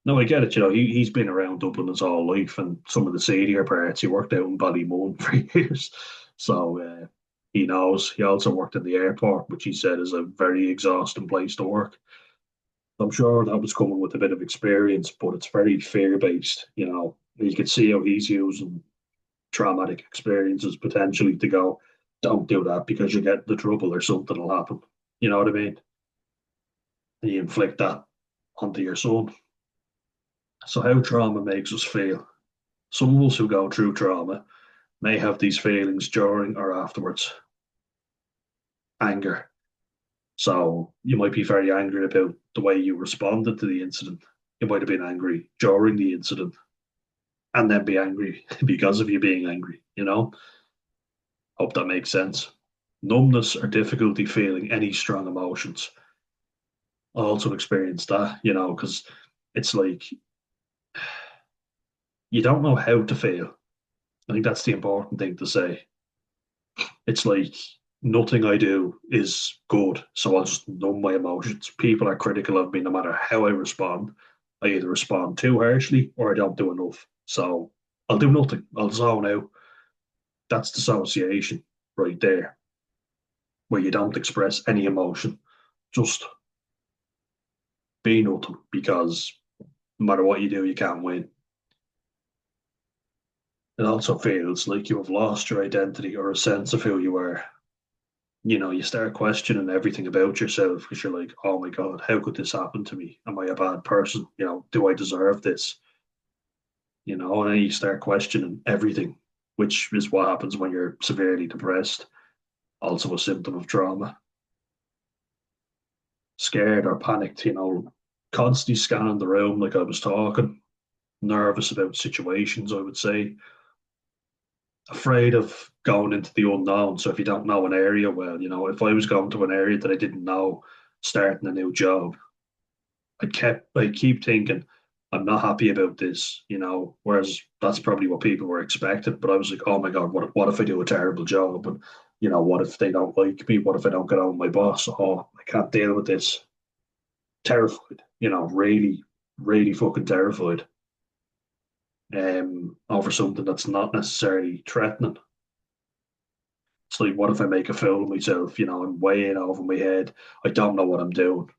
No, I get it. He's been around Dublin his whole life, and some of the seedier parts. He worked out in Ballymun for years, so he knows. He also worked in the airport, which he said is a very exhausting place to work. I'm sure that was coming with a bit of experience, but it's very fear based. You can see how he's using traumatic experiences potentially to go, don't do that because you get into trouble or something will happen. You know what I mean? And you inflict that onto your son. So, how trauma makes us feel. Some of us who go through trauma may have these feelings during or afterwards. Anger. So, you might be very angry about the way you responded to the incident. You might have been angry during the incident and then be angry because of you being angry. Hope that makes sense. Numbness or difficulty feeling any strong emotions. I also experienced that, because it's like you don't know how to feel. I think that's the important thing to say. It's like nothing I do is good, so I'll just numb my emotions. People are critical of me no matter how I respond. I either respond too harshly or I don't do enough. So I'll do nothing. I'll zone out. That's dissociation right there, where you don't express any emotion. Just be nothing because no matter what you do, you can't win. It also feels like you have lost your identity or a sense of who you are. You start questioning everything about yourself because you're like, oh my God, how could this happen to me? Am I a bad person? Do I deserve this? And then you start questioning everything, which is what happens when you're severely depressed. Also a symptom of trauma. Scared or panicked, constantly scanning the room like I was talking, nervous about situations, I would say, afraid of going into the unknown. So if you don't know an area well, if I was going to an area that I didn't know, starting a new job, I keep thinking I'm not happy about this. Whereas that's probably what people were expecting. But I was like, oh my God, what if I do a terrible job? And what if they don't like me? What if I don't get on with my boss? Oh, I can't deal with this. Terrified, really, really fucking terrified. Over something that's not necessarily threatening. It's like, what if I make a fool of myself? I'm way in over my head. I don't know what I'm doing,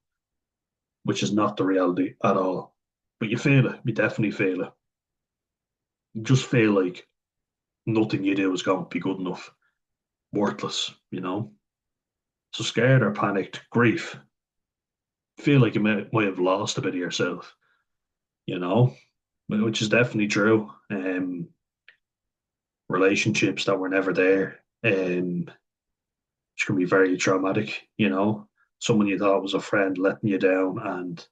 which is not the reality at all. But you feel it. You definitely feel it. You just feel like nothing you do is going to be good enough, worthless, you know. So scared or panicked, grief, feel like you might have lost a bit of yourself, you know, which is definitely true. Relationships that were never there, which can be very traumatic, you know. Someone you thought was a friend letting you down, and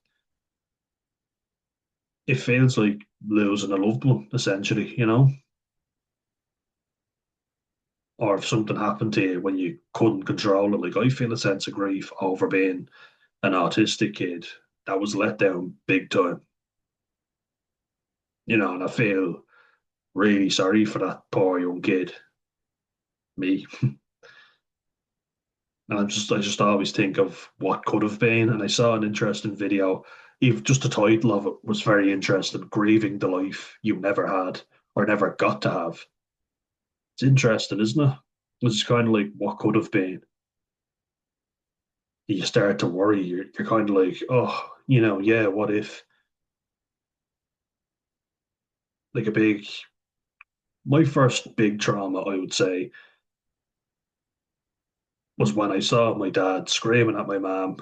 it feels like losing a loved one, essentially, you know. Or if something happened to you when you couldn't control it, like I feel a sense of grief over being an autistic kid that was let down big time, you know, and I feel really sorry for that poor young kid, me. And I just always think of what could have been. And I saw an interesting video. Even just the title of it was very interesting. Grieving the life you never had or never got to have. It's interesting, isn't it? It's kind of like what could have been. You start to worry. You're kind of like, oh, yeah, what if? Like my first big trauma, I would say, was when I saw my dad screaming at my mom.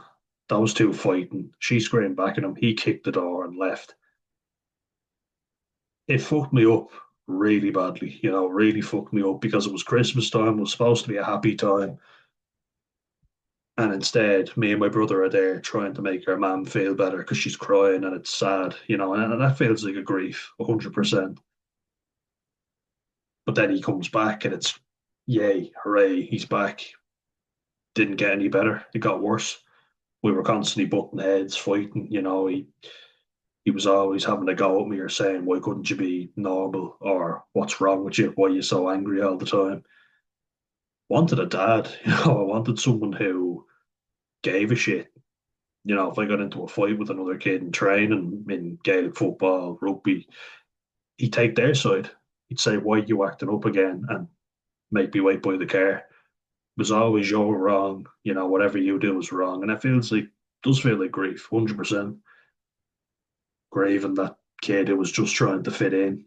Those two fighting. She screamed back at him. He kicked the door and left. It fucked me up really badly, really fucked me up because it was Christmas time, it was supposed to be a happy time. And instead, me and my brother are there trying to make our mum feel better because she's crying and it's sad, and that feels like a grief, 100%. But then he comes back and it's, yay, hooray, he's back. Didn't get any better. It got worse. We were constantly butting heads, fighting, he was always having a go at me or saying, why couldn't you be normal? Or what's wrong with you? Why are you so angry all the time? Wanted a dad, I wanted someone who gave a shit. If I got into a fight with another kid in training, in Gaelic football, rugby, he'd take their side. He'd say, why are you acting up again? And make me wait by the car. It was always you're wrong, whatever you do is wrong. And it does feel like grief, 100%. Grieving that kid who was just trying to fit in.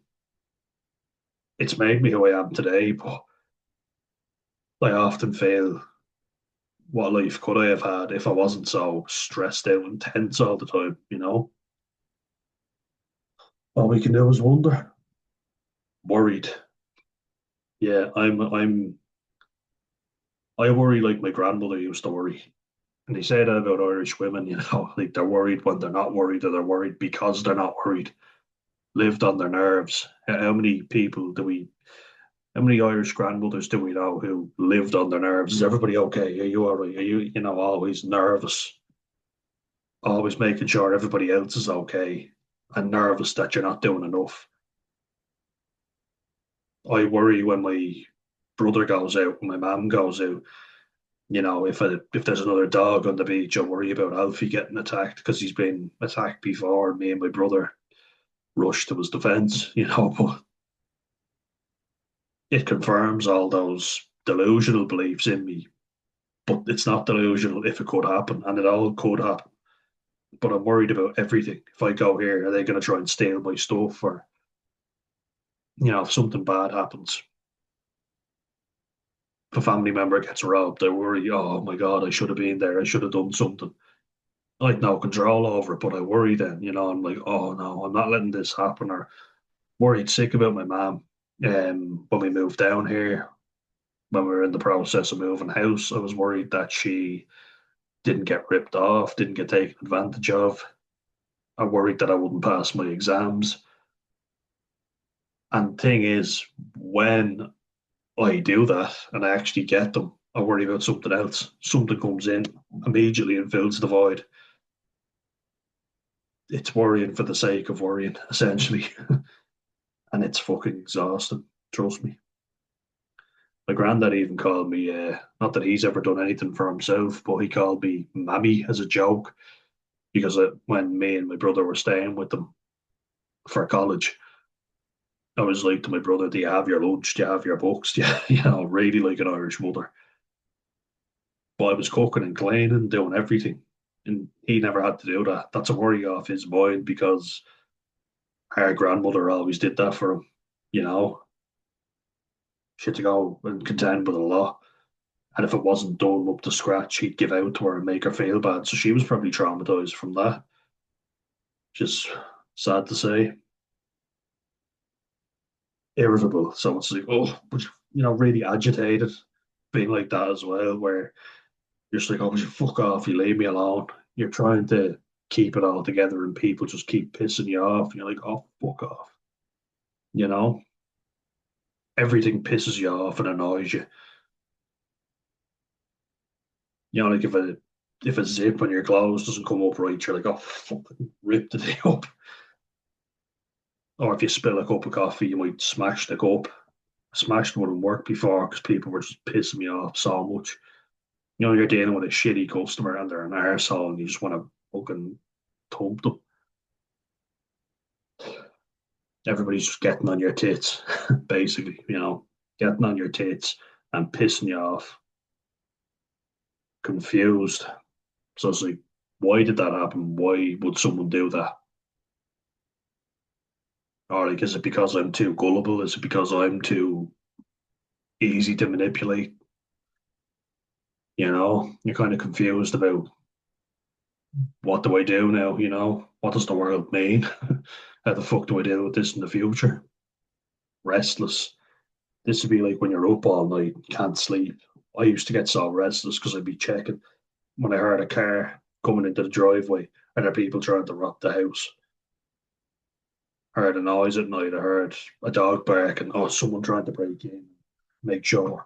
It's made me who I am today, but I often feel, what life could I have had if I wasn't so stressed out and tense all the time? All we can do is wonder. Worried. Yeah, I worry like my grandmother used to worry. And they say that about Irish women, like they're worried when they're not worried, or they're worried because they're not worried. Lived on their nerves. How many Irish grandmothers do we know who lived on their nerves? Is everybody okay? Are you all right? Are you always nervous, always making sure everybody else is okay, and nervous that you're not doing enough. I worry when my brother goes out, when my mum goes out. If there's another dog on the beach, I worry about Alfie getting attacked because he's been attacked before. Me and my brother rushed to his defence, but it confirms all those delusional beliefs in me. But it's not delusional if it could happen, and it all could happen. But I'm worried about everything. If I go here, are they going to try and steal my stuff? Or, if something bad happens, if a family member gets robbed, I worry, oh my God, I should have been there. I should have done something. I had no control over it, but I worry then, I'm like, oh no, I'm not letting this happen. Or worried sick about my mom. When we moved down here, when we were in the process of moving house, I was worried that she didn't get ripped off, didn't get taken advantage of. I worried that I wouldn't pass my exams. And the thing is, when I do that and I actually get them, I worry about something else. Something comes in immediately and fills the void. It's worrying for the sake of worrying, essentially. And it's fucking exhausting. Trust me. My granddad even called me, not that he's ever done anything for himself, but he called me Mammy as a joke because when me and my brother were staying with them for college, I was like to my brother, do you have your lunch? Do you have your books? Do you, really like an Irish mother. But I was cooking and cleaning, doing everything. And he never had to do that. That's a worry off his mind because our grandmother always did that for him, you know. She had to go and contend with a lot. And if it wasn't done up to scratch, he'd give out to her and make her feel bad. So she was probably traumatized from that. Just sad to say. Irritable. So it's like, oh, but really agitated, being like that as well, where you're just like, oh, would you fuck off? You leave me alone. You're trying to keep it all together and people just keep pissing you off. And you're like, oh, fuck off. You know, everything pisses you off and annoys you. Like if a zip on your clothes doesn't come up right, you're like, oh, fucking rip the thing up. Or if you spill a cup of coffee, you might smash the cup. Smashed wouldn't work before because people were just pissing me off so much. You're dealing with a shitty customer and they're an arsehole and you just want to fucking thump them. Everybody's just getting on your tits, basically, getting on your tits and pissing you off, confused. So it's like, why did that happen? Why would someone do that? Or like, is it because I'm too gullible? Is it because I'm too easy to manipulate? You're kind of confused about what do I do now? What does the world mean? How the fuck do I deal with this in the future? Restless. This would be like when you're up all night, can't sleep. I used to get so restless because I'd be checking when I heard a car coming into the driveway and there are people trying to rob the house. Heard a noise at night. I heard a dog bark and someone trying to break in. Make sure,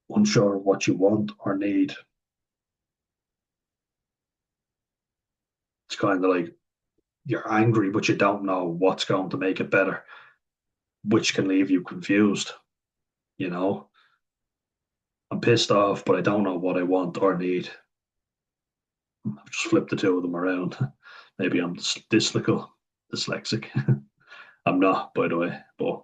unsure of what you want or need. It's kind of like you're angry, but you don't know what's going to make it better, which can leave you confused. You know, I'm pissed off, but I don't know what I want or need. I've just flipped the two of them around. Maybe I'm dyslexic. I'm not, by the way, but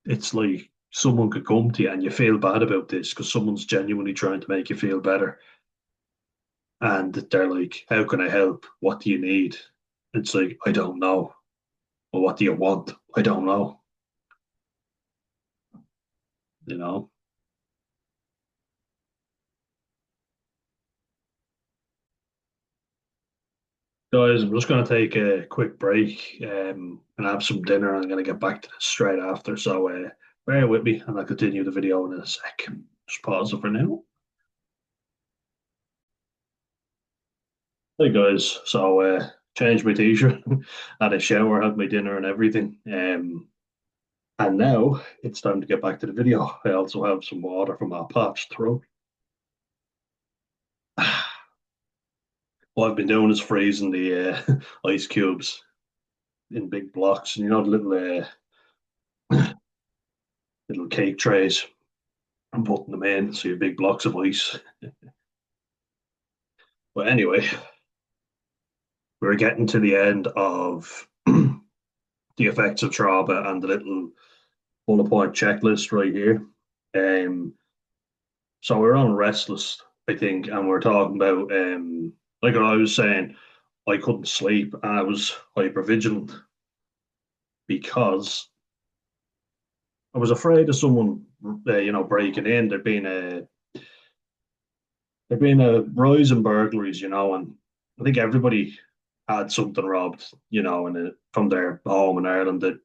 it's like someone could come to you and you feel bad about this because someone's genuinely trying to make you feel better. And they're like, how can I help? What do you need? It's like, I don't know. Well, what do you want? I don't know. You know, guys, I'm just going to take a quick break and have some dinner. I'm going to get back to this straight after. So bear with me and I'll continue the video in a sec. Just pause it for now. Hey guys, so changed my t-shirt, had a shower, had my dinner and everything. And now it's time to get back to the video. I also have some water from my parched throat. What I've been doing is freezing the ice cubes in big blocks, and the little cake trays. I'm putting them in, so you have big blocks of ice. But anyway, we're getting to the end of the effects of trauma and the little bullet point checklist right here. Um, so we're on restless, I think, and we're talking about like what I was saying, I couldn't sleep and I was hypervigilant because I was afraid of someone, breaking in. There'd been a rise in burglaries, and I think everybody had something robbed, from their home in Ireland. It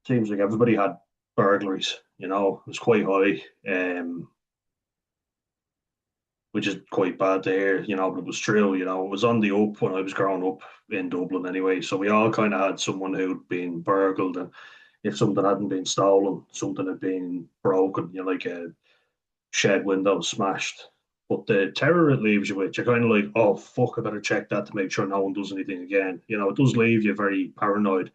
seems like everybody had burglaries. It was quite high, which is quite bad to hear, but it was true. It was on the up when I was growing up in Dublin anyway. So we all kind of had someone who'd been burgled, and if something hadn't been stolen, something had been broken, like a shed window smashed. But the terror it leaves you with, you're kind of like, oh fuck, I better check that to make sure no one does anything again. It does leave you very paranoid.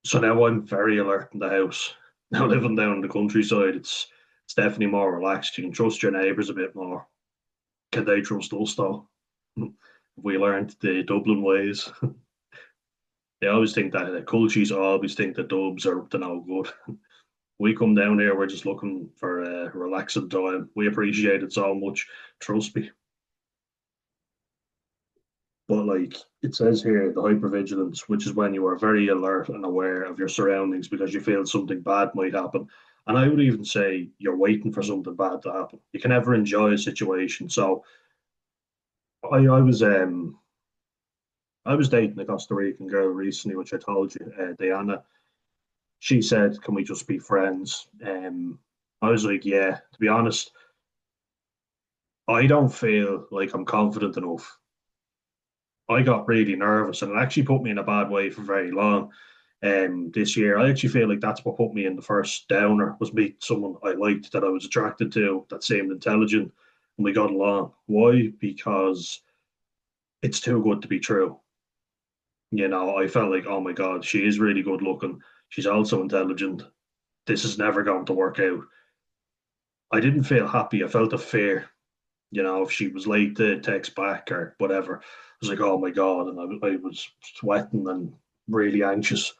So now I'm very alert in the house. Now living down in the countryside, it's definitely more relaxed. You can trust your neighbours a bit more. Can they trust us though? We learned the Dublin ways. They always think that the cultures always think the Dubs are up to no good. We come down here, we're just looking for a relaxing time. We appreciate it so much, trust me. But like it says here, the hypervigilance, which is when you are very alert and aware of your surroundings because you feel something bad might happen. And I would even say you're waiting for something bad to happen. You can never enjoy a situation. So I was dating a Costa Rican girl recently, which I told you, Diana. She said, "Can we just be friends?" I was like, "Yeah." To be honest, I don't feel like I'm confident enough. I got really nervous, and it actually put me in a bad way for very long. This year, I actually feel like that's what put me in the first downer was meet someone I liked that I was attracted to that seemed intelligent, and we got along. Why? Because it's too good to be true. I felt like, oh my God, she is really good looking. She's also intelligent. This is never going to work out. I didn't feel happy. I felt a fear. If she was late to text back or whatever, I was like, oh my God. And I was sweating and really anxious.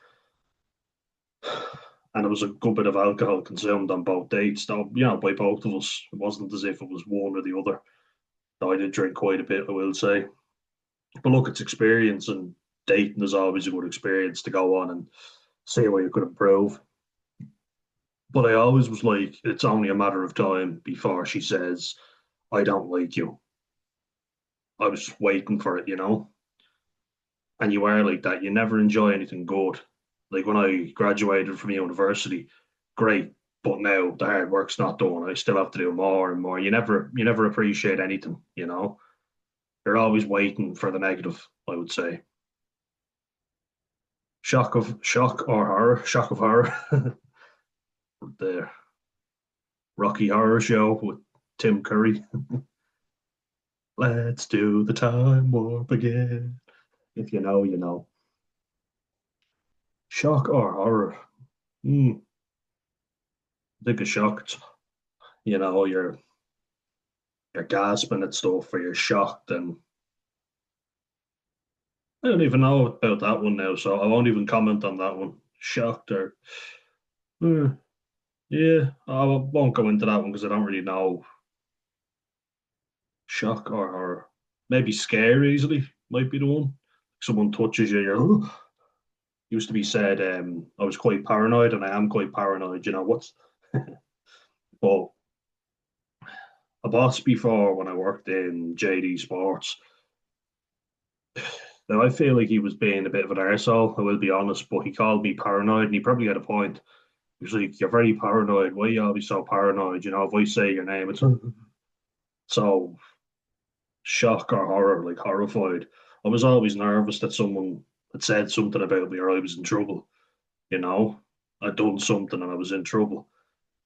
And it was a good bit of alcohol consumed on both dates, though, by both of us. It wasn't as if it was one or the other. Though I did drink quite a bit, I will say. But look, it's experience, and dating is always a good experience to go on and see where you could improve. But I always was like, it's only a matter of time before she says, I don't like you. I was just waiting for it. And you are like that. You never enjoy anything good. Like when I graduated from university, great. But now the hard work's not done. I still have to do more and more. You never appreciate anything. You're always waiting for the negative, I would say. Shock or horror, shock of horror. The Rocky Horror Show with Tim Curry. Let's do the time warp again. If you know, you know. Shock or horror? I think a shocked. You're gasping at stuff, or you're shocked, and I don't even know about that one now, so I won't even comment on that one. Shocked or uh, yeah, I won't go into that one because I don't really know. Shock or horror? Maybe scare easily might be the one. Someone touches you, you're used to be said. I was quite paranoid, and I am quite paranoid. What's but a boss before when I worked in JD Sports. Now I feel like he was being a bit of an arsehole, I will be honest, but he called me paranoid and he probably had a point. He was like, you're very paranoid. Why are you always so paranoid? If I say your name, it's so shock or horror, like horrified. I was always nervous that someone had said something about me or I was in trouble, you know. I'd done something and I was in trouble.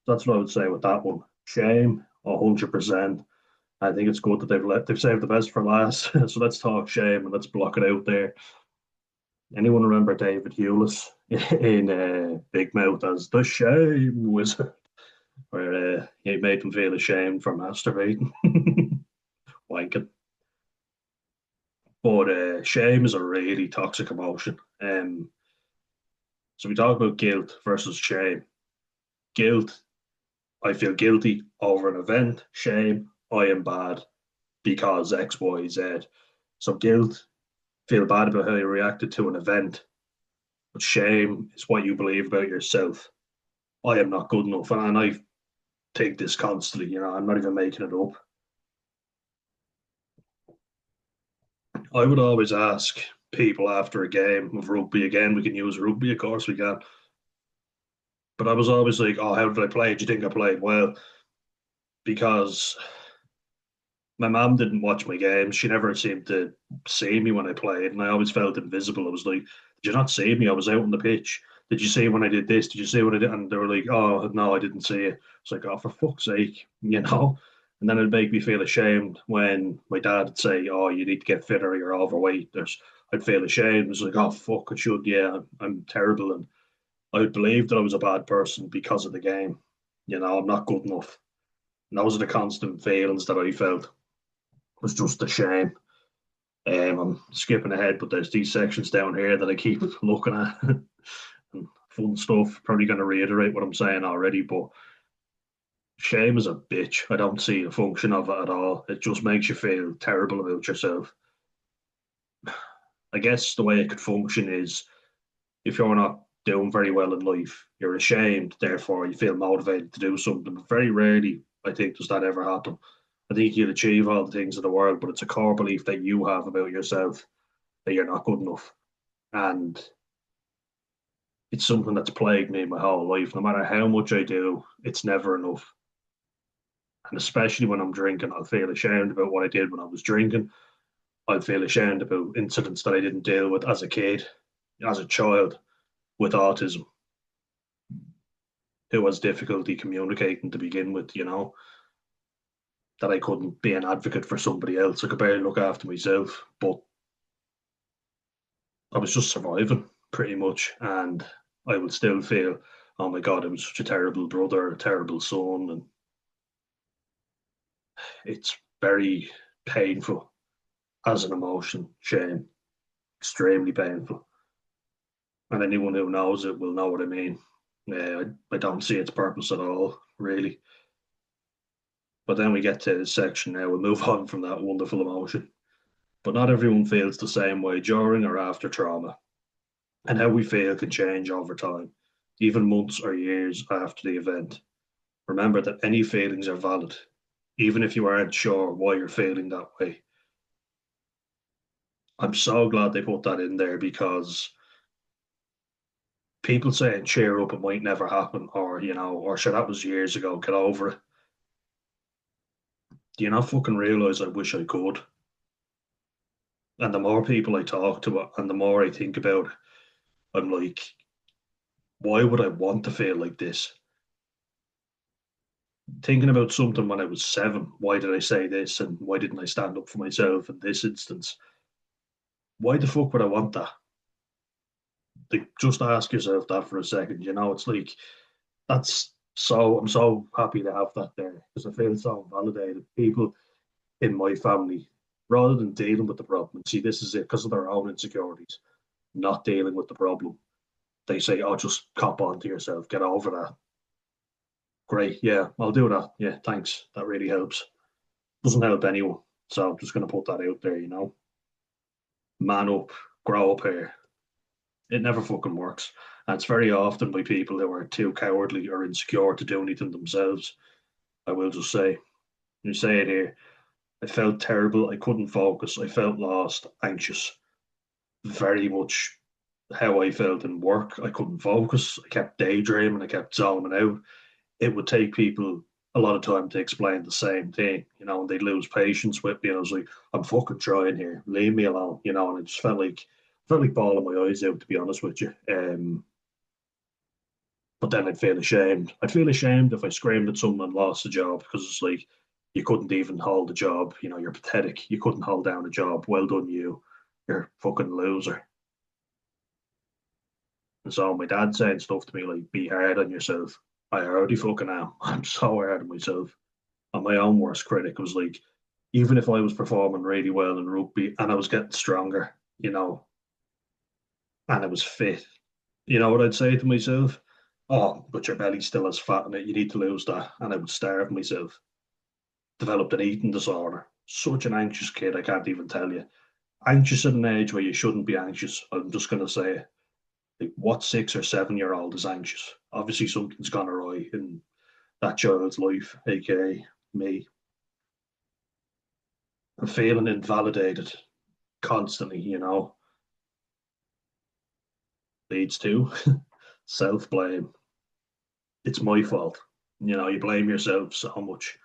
That's what I would say with that one. Shame, 100%. I think it's good that they've saved the best for last. So let's talk shame and let's block it out there. Anyone remember David Hewlett in Big Mouth as the shame wizard, where he made them feel ashamed for masturbating, wanking. But shame is a really toxic emotion. So we talk about guilt versus shame. Guilt, I feel guilty over an event. Shame, I am bad because X, Y, Z. So guilt, feel bad about how you reacted to an event. But shame is what you believe about yourself. I am not good enough. And I take this constantly, I'm not even making it up. I would always ask people after a game of rugby again, we can use rugby, of course we can. But I was always like, oh, how did I play? Do you think I played well? Because my mom didn't watch my games. She never seemed to see me when I played, and I always felt invisible. I was like, "Did you not see me? I was out on the pitch. Did you see when I did this? Did you see what I did?" And they were like, "Oh no, I didn't see it." It's like, "Oh, for fuck's sake." And then it'd make me feel ashamed when my dad would say, "Oh, you need to get fitter. You're overweight." I'd feel ashamed. It's like, "Oh fuck, I should." Yeah, I'm terrible, and I would believe that I was a bad person because of the game. I'm not good enough. And those are the constant feelings that I felt was just a shame. I'm skipping ahead, but there's these sections down here that I keep looking at and fun stuff. Probably going to reiterate what I'm saying already, but shame is a bitch. I don't see the function of it at all. It just makes you feel terrible about yourself. I guess the way it could function is if you're not doing very well in life, you're ashamed, therefore you feel motivated to do something. But very rarely, I think, does that ever happen. I think you'll achieve all the things in the world, but it's a core belief that you have about yourself that you're not good enough. And it's something that's plagued me my whole life. No matter how much I do, it's never enough. And especially when I'm drinking, I'll feel ashamed about what I did when I was drinking. I'll feel ashamed about incidents that I didn't deal with as a kid, as a child with autism, who has difficulty communicating to begin with, that I couldn't be an advocate for somebody else. I could barely look after myself, but I was just surviving pretty much. And I would still feel, oh my God, I was such a terrible brother, a terrible son. And it's very painful as an emotion, shame, extremely painful. And anyone who knows it will know what I mean. I don't see its purpose at all, really. But then we get to this section now, we'll move on from that wonderful emotion. But not everyone feels the same way during or after trauma. And how we feel can change over time, even months or years after the event. Remember that any feelings are valid, even if you aren't sure why you're feeling that way. I'm so glad they put that in there because people saying cheer up, it might never happen, or or sure that was years ago, get over it. Do you not fucking realize I wish I could? And the more people I talk to and the more I think about it, I'm like, why would I want to feel like this? Thinking about something when I was 7, why did I say this and why didn't I stand up for myself in this instance? Why the fuck would I want that? Like, just ask yourself that for a second. It's like that's so. I'm so happy to have that there because I feel so validated. People in my family, rather than dealing with the problem, see, this is it because of their own insecurities, not dealing with the problem. They say, "Oh, just cop on to yourself, get over that." Great, yeah, I'll do that. Yeah, thanks. That really helps. Doesn't help anyone. So I'm just going to put that out there. Man up, grow up here. It never fucking works. And it's very often by people who are too cowardly or insecure to do anything themselves. I will just say, you say it here. I felt terrible. I couldn't focus. I felt lost, anxious. Very much how I felt in work. I couldn't focus. I kept daydreaming. I kept zoning out. It would take people a lot of time to explain the same thing, and they'd lose patience with me. And I was like, I'm fucking trying here. Leave me alone, and I just felt like bawling my eyes out, to be honest with you. But then I'd feel ashamed. I'd feel ashamed if I screamed at someone and lost a job because it's like you couldn't even hold a job. You're pathetic. You couldn't hold down a job. Well done, you. You're a fucking loser. And so my dad saying stuff to me like, be hard on yourself. I already fucking am. I'm so hard on myself. I'm my own worst critic. It was like, even if I was performing really well in rugby and I was getting stronger, and I was fit, you know what I'd say to myself? Oh, but your belly still has fat in it. You need to lose that. And I would starve myself. Developed an eating disorder. Such an anxious kid, I can't even tell you. Anxious at an age where you shouldn't be anxious. I'm just going to say, like, what 6 or 7 year old is anxious? Obviously, something's gone awry in that child's life, aka me. I'm feeling invalidated constantly, leads to self blame. It's my fault. You blame yourself so much.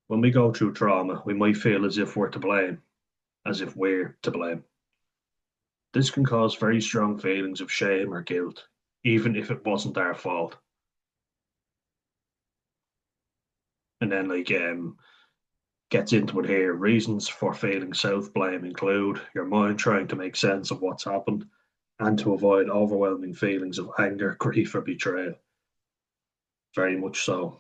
When we go through trauma, we might feel as if we're to blame, as if we're to blame. This can cause very strong feelings of shame or guilt, even if it wasn't our fault. And then, like, gets into it here. Reasons for feeling self blame include your mind trying to make sense of what's happened and to avoid overwhelming feelings of anger, grief, or betrayal. Very much so.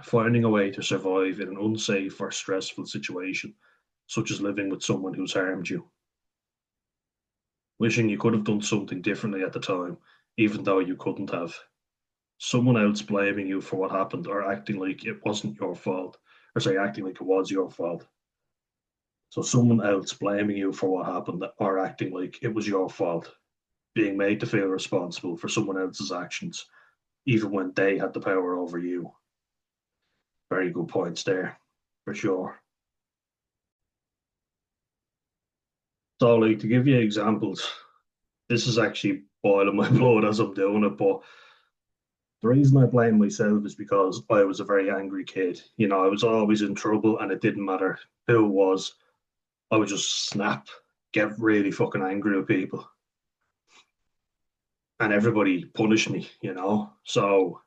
Finding a way to survive in an unsafe or stressful situation, such as living with someone who's harmed you. Wishing you could have done something differently at the time, even though you couldn't have. Someone else blaming you for what happened or acting like it wasn't your fault, or say acting like it was your fault. So someone else blaming you for what happened or acting like it was your fault, being made to feel responsible for someone else's actions, even when they had the power over you. Very good points there, for sure. So, like, to give you examples, this is actually boiling my blood as I'm doing it, but the reason I blame myself is because I was a very angry kid. I was always in trouble and it didn't matter who it was. I would just snap, get really fucking angry with people, and everybody punished me. So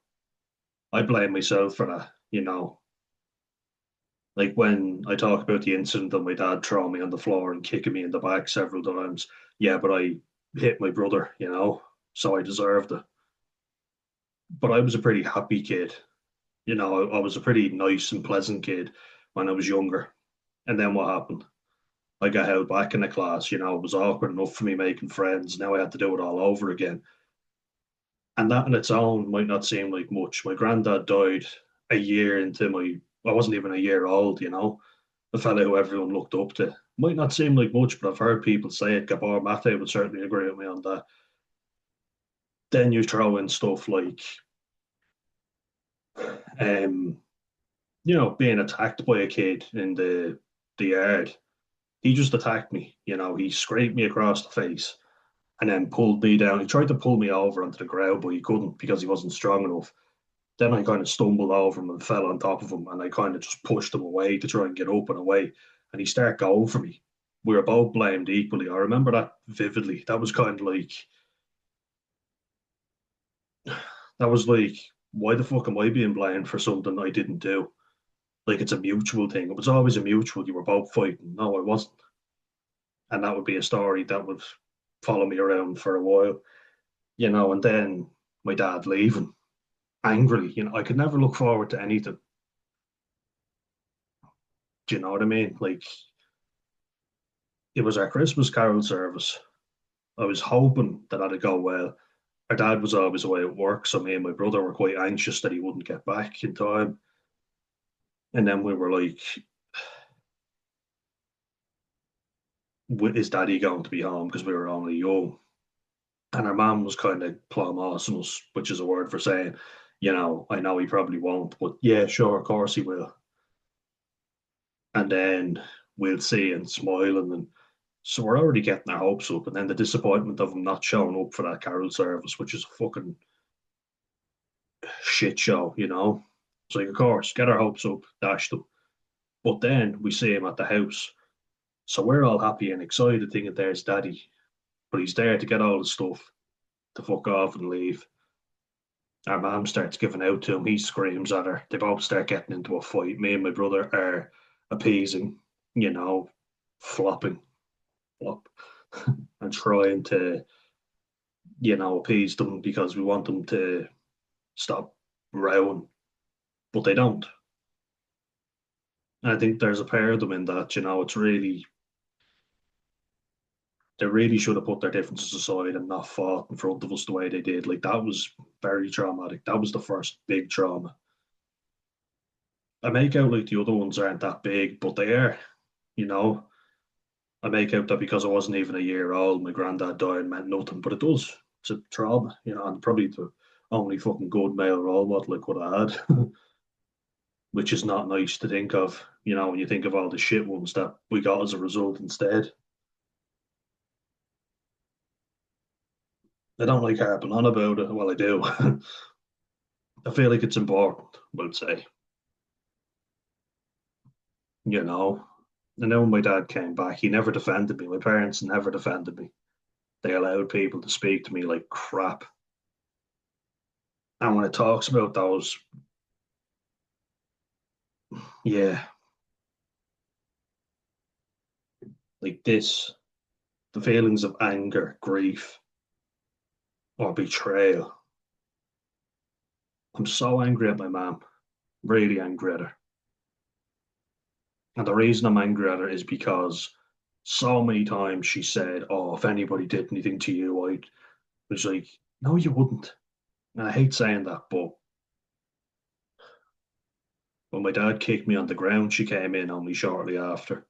I blame myself for that. Like when I talk about the incident that my dad throwing me on the floor and kicking me in the back several times. Yeah, but I hit my brother, so I deserved it. But I was a pretty happy kid. I was a pretty nice and pleasant kid when I was younger. And then what happened? I got held back in the class. It was awkward enough for me making friends. Now I had to do it all over again. And that in its own might not seem like much. My granddad died a year into I wasn't even a year old. The fella who everyone looked up to. Might not seem like much, but I've heard people say it. Gabor Mate would certainly agree with me on that. Then you throw in stuff like, um, being attacked by a kid in the yard. He just attacked me. He scraped me across the face and then pulled me down. He tried to pull me over onto the ground, but he couldn't because he wasn't strong enough. Then I kind of stumbled over him and fell on top of him, and I kind of just pushed him away to try and get up and away. And he started going for me. We were both blamed equally. I remember that vividly. That was like, why the fuck am I being blamed for something I didn't do? Like it's a mutual thing. It was always a mutual. You were both fighting. No, I wasn't. And that would be a story that would follow me around for a while. And then my dad leaving angrily. I could never look forward to anything. Do you know what I mean? Like it was our Christmas carol service. I was hoping that that'd go well. Our dad was always away at work, so me and my brother were quite anxious that he wouldn't get back in time. And then we were like, is daddy going to be home? Because we were only young. And our mum was kind of plum us, which is a word for saying, I know he probably won't, but yeah, sure, of course he will. And then we'll see and smiling. And so we're already getting our hopes up. And then the disappointment of him not showing up for that carol service, which is a fucking shit show. It's like, of course, get our hopes up, dash them. But then we see him at the house. So we're all happy and excited thinking there's daddy. But he's there to get all the stuff to fuck off and leave. Our mom starts giving out to him. He screams at her. They both start getting into a fight. Me and my brother are appeasing, you know, flopping, flop, and trying to appease them because we want them to stop rowing, but they don't. And I think there's a pair of them in that, it's really, they really should have put their differences aside and not fought in front of us the way they did. Like, that was very traumatic. That was the first big trauma. I make out like the other ones aren't that big, but they are, you know. I make out that because I wasn't even a year old, my granddad died meant nothing, but it does. It's a trauma, and probably the only fucking good male role model I could have had, which is not nice to think of, when you think of all the shit ones that we got as a result instead. I don't like harping on about it. Well, I do. I feel like it's important, I would say, you know. And then when my dad came back, he never defended me. My parents never defended me. They allowed people to speak to me like crap. And when it talks about those, yeah, like this, the feelings of anger, grief, or betrayal. I'm so angry at my mom, really angry at her. And the reason I'm angry at her is because so many times she said, "Oh, if anybody did anything to you, I'd." It's like, no, you wouldn't. And I hate saying that, but when my dad kicked me on the ground, she came in on me shortly after.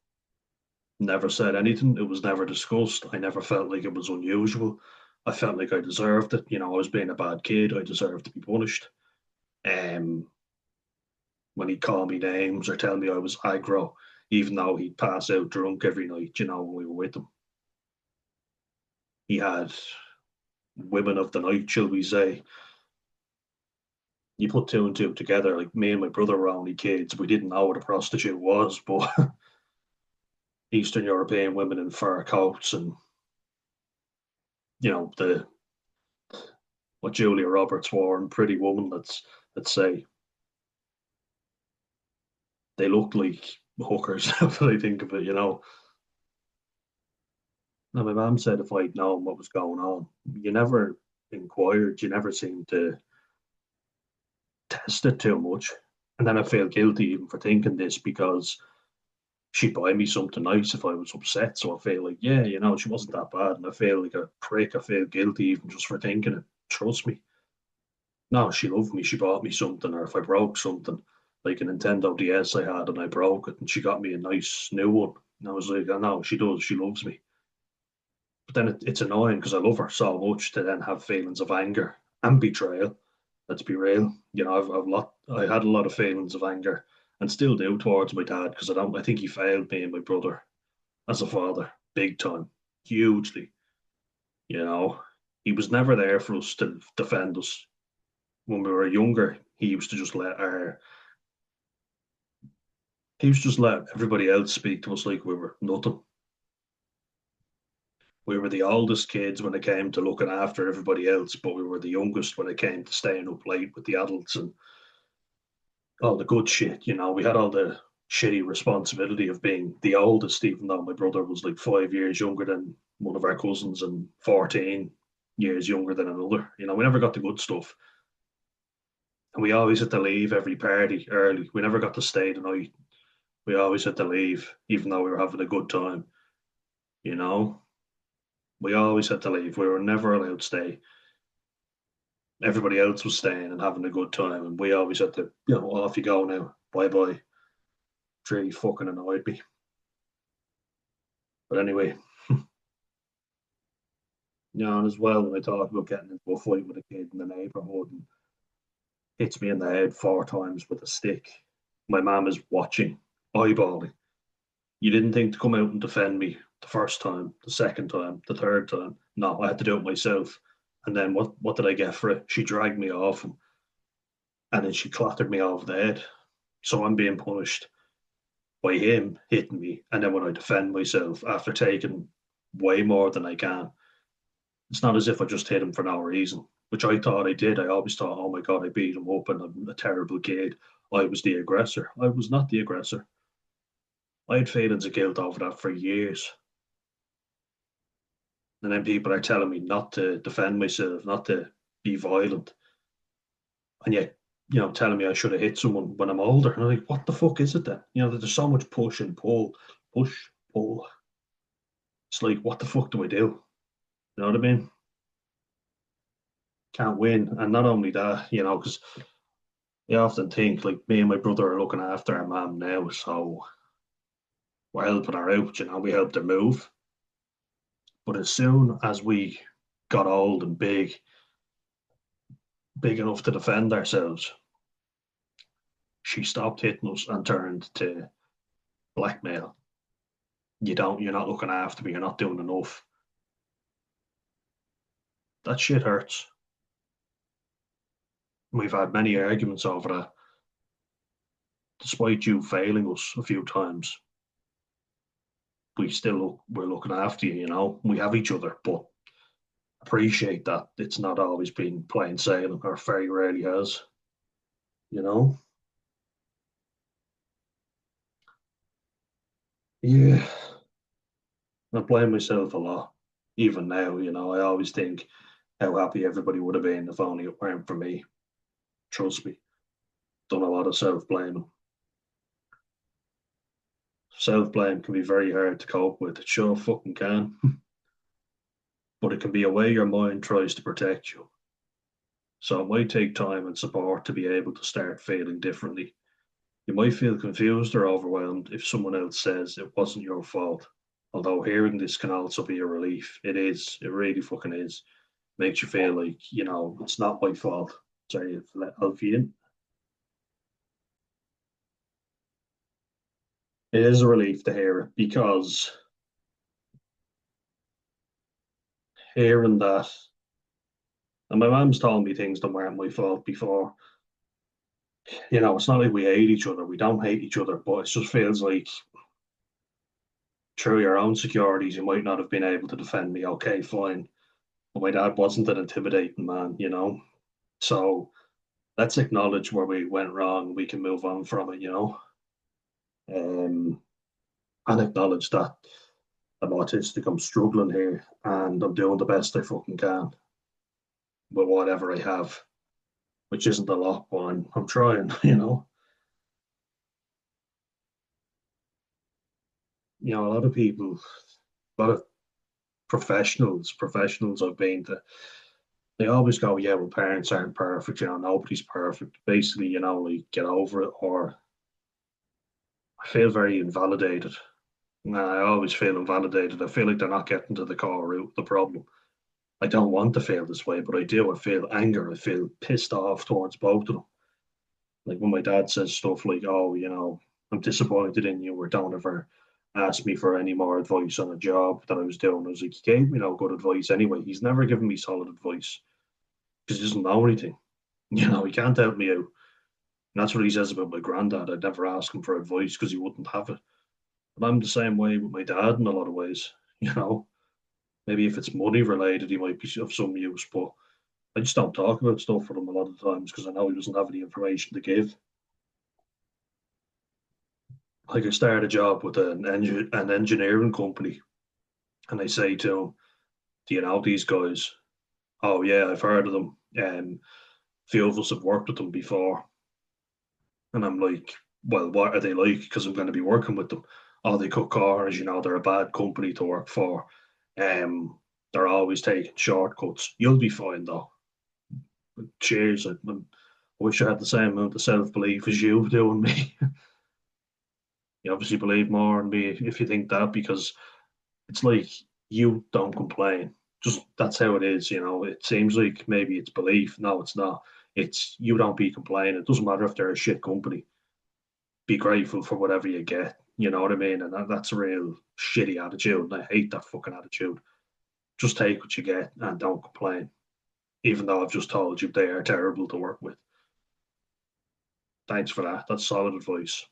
Never said anything. It was never discussed. I never felt like it was unusual. I felt like I deserved it. I was being a bad kid. I deserved to be punished. Um, when he'd call me names or tell me I was aggro, even though he'd pass out drunk every night, when we were with him. He had women of the night, shall we say. You put two and two together, like me and my brother were only kids. We didn't know what a prostitute was, but Eastern European women in fur coats and, the what Julia Roberts wore and Pretty Woman, let's say. They looked like hookers, if I think of it. Now, my mum said if I'd known what was going on, you never inquired, you never seemed to test it too much. And then I feel guilty even for thinking this because she'd buy me something nice if I was upset. So I feel like, yeah, she wasn't that bad. And I feel like a prick. I feel guilty even just for thinking it. Trust me. No, she loved me. She bought me something, or if I broke something, like a Nintendo DS I had and I broke it, and she got me a nice new one. And I was like, I know, she does. She loves me. But then it's annoying because I love her so much to then have feelings of anger and betrayal. Let's be real. I had a lot of feelings of anger and still do towards my dad because I think he failed me and my brother as a father, big time, hugely. You know, he was never there for us to defend us. When we were younger, he used to just let everybody else speak to us like we were nothing. We were the oldest kids when it came to looking after everybody else, but we were the youngest when it came to staying up late with the adults and all the good shit. We had all the shitty responsibility of being the oldest, even though my brother was like 5 years younger than one of our cousins and 14 years younger than another. We never got the good stuff. And we always had to leave every party early. We never got to stay the night. We always had to leave, even though we were having a good time. You know, we always had to leave. We were never allowed to stay. Everybody else was staying and having a good time, and we always had to, off you go now. Bye bye. It really fucking annoyed me. But anyway, and as well, when I talk about getting into a fight with a kid in the neighborhood and hits me in the head 4 times with a stick, my mom is watching, eyeballing. You didn't think to come out and defend me the first time, the second time, the third time. No, I had to do it myself. And then what did I get for it? She dragged me off and then she clattered me off the head. So I'm being punished by him hitting me. And then when I defend myself after taking way more than I can, it's not as if I just hit him for no reason, which I thought I did. I always thought, oh my God, I beat him up and I'm a terrible kid. I was the aggressor. I was not the aggressor. I had feelings of guilt over that for years. And then people are telling me not to defend myself, not to be violent. And yet, telling me I should have hit someone when I'm older. And I'm like, what the fuck is it then? There's so much push and pull, push, pull. It's like, what the fuck do I do? You know what I mean? Can't win. And not only that, because you often think like me and my brother are looking after our mom now, so we're helping her out, we helped her move. But as soon as we got old and big enough to defend ourselves, she stopped hitting us and turned to blackmail. You're not looking after me, you're not doing enough. That shit hurts. We've had many arguments over that, despite you failing us a few times. We're looking after you. We have each other, but appreciate that it's not always been plain sailing, or very rarely has. You know, yeah. I blame myself a lot. Even now, I always think how happy everybody would have been if only it weren't for me. Trust me, done a lot of self blaming. Self blame can be very hard to cope with. It sure fucking can. But it can be a way your mind tries to protect you. So it might take time and support to be able to start feeling differently. You might feel confused or overwhelmed if someone else says it wasn't your fault. Although hearing this can also be a relief. It is. It really fucking is. Makes you feel like, it's not my fault. Sorry, let Alfie in. It is a relief to hear it because hearing that, and my mum's told me things that weren't my fault before. It's not like we hate each other. We don't hate each other, but it just feels like through your own securities, you might not have been able to defend me. Okay, fine. But my dad wasn't an intimidating man. So let's acknowledge where we went wrong. We can move on from it. Um, and acknowledge that I'm autistic. I'm struggling here, and I'm doing the best I fucking can with whatever I have, which isn't a lot, but I'm trying. A lot of people, a lot of professionals I've been to, they always go, yeah, well, parents aren't perfect, nobody's perfect. Basically, like get over it, or I feel very invalidated. And I always feel invalidated. I feel like they're not getting to the core root of the problem. I don't want to feel this way, but I do. I feel anger. I feel pissed off towards both of them. Like when my dad says stuff like, oh, I'm disappointed in you, or don't ever ask me for any more advice on a job that I was doing. I was like, he gave me no good advice anyway. He's never given me solid advice because he doesn't know anything. He can't help me out. And that's what he says about my granddad. I'd never ask him for advice because he wouldn't have it. But I'm the same way with my dad in a lot of ways. You know, Maybe if it's money related, he might be of some use, but I just don't talk about stuff with him a lot of the times because I know he doesn't have any information to give. Like I started a job with an engineering company, and I say to him, "Do you know these guys?" "Oh yeah, I've heard of them. A few of us have worked with them before." And I'm like, "Well, what are they like? Because I'm going to be working with them." "Oh, they cut corners. They're a bad company to work for. Um, they're always taking shortcuts. You'll be fine though." Cheers. I wish I had the same amount of self belief as you do in me. You obviously believe more in me if you think that, because it's like you don't complain. Just that's how it is. It seems like maybe it's belief. No, it's not. It's you don't be complaining. It doesn't matter if they're a shit company. Be grateful for whatever you get. You know what I mean? And that's a real shitty attitude. And I hate that fucking attitude. Just take what you get and don't complain. Even though I've just told you they are terrible to work with. Thanks for that. That's solid advice.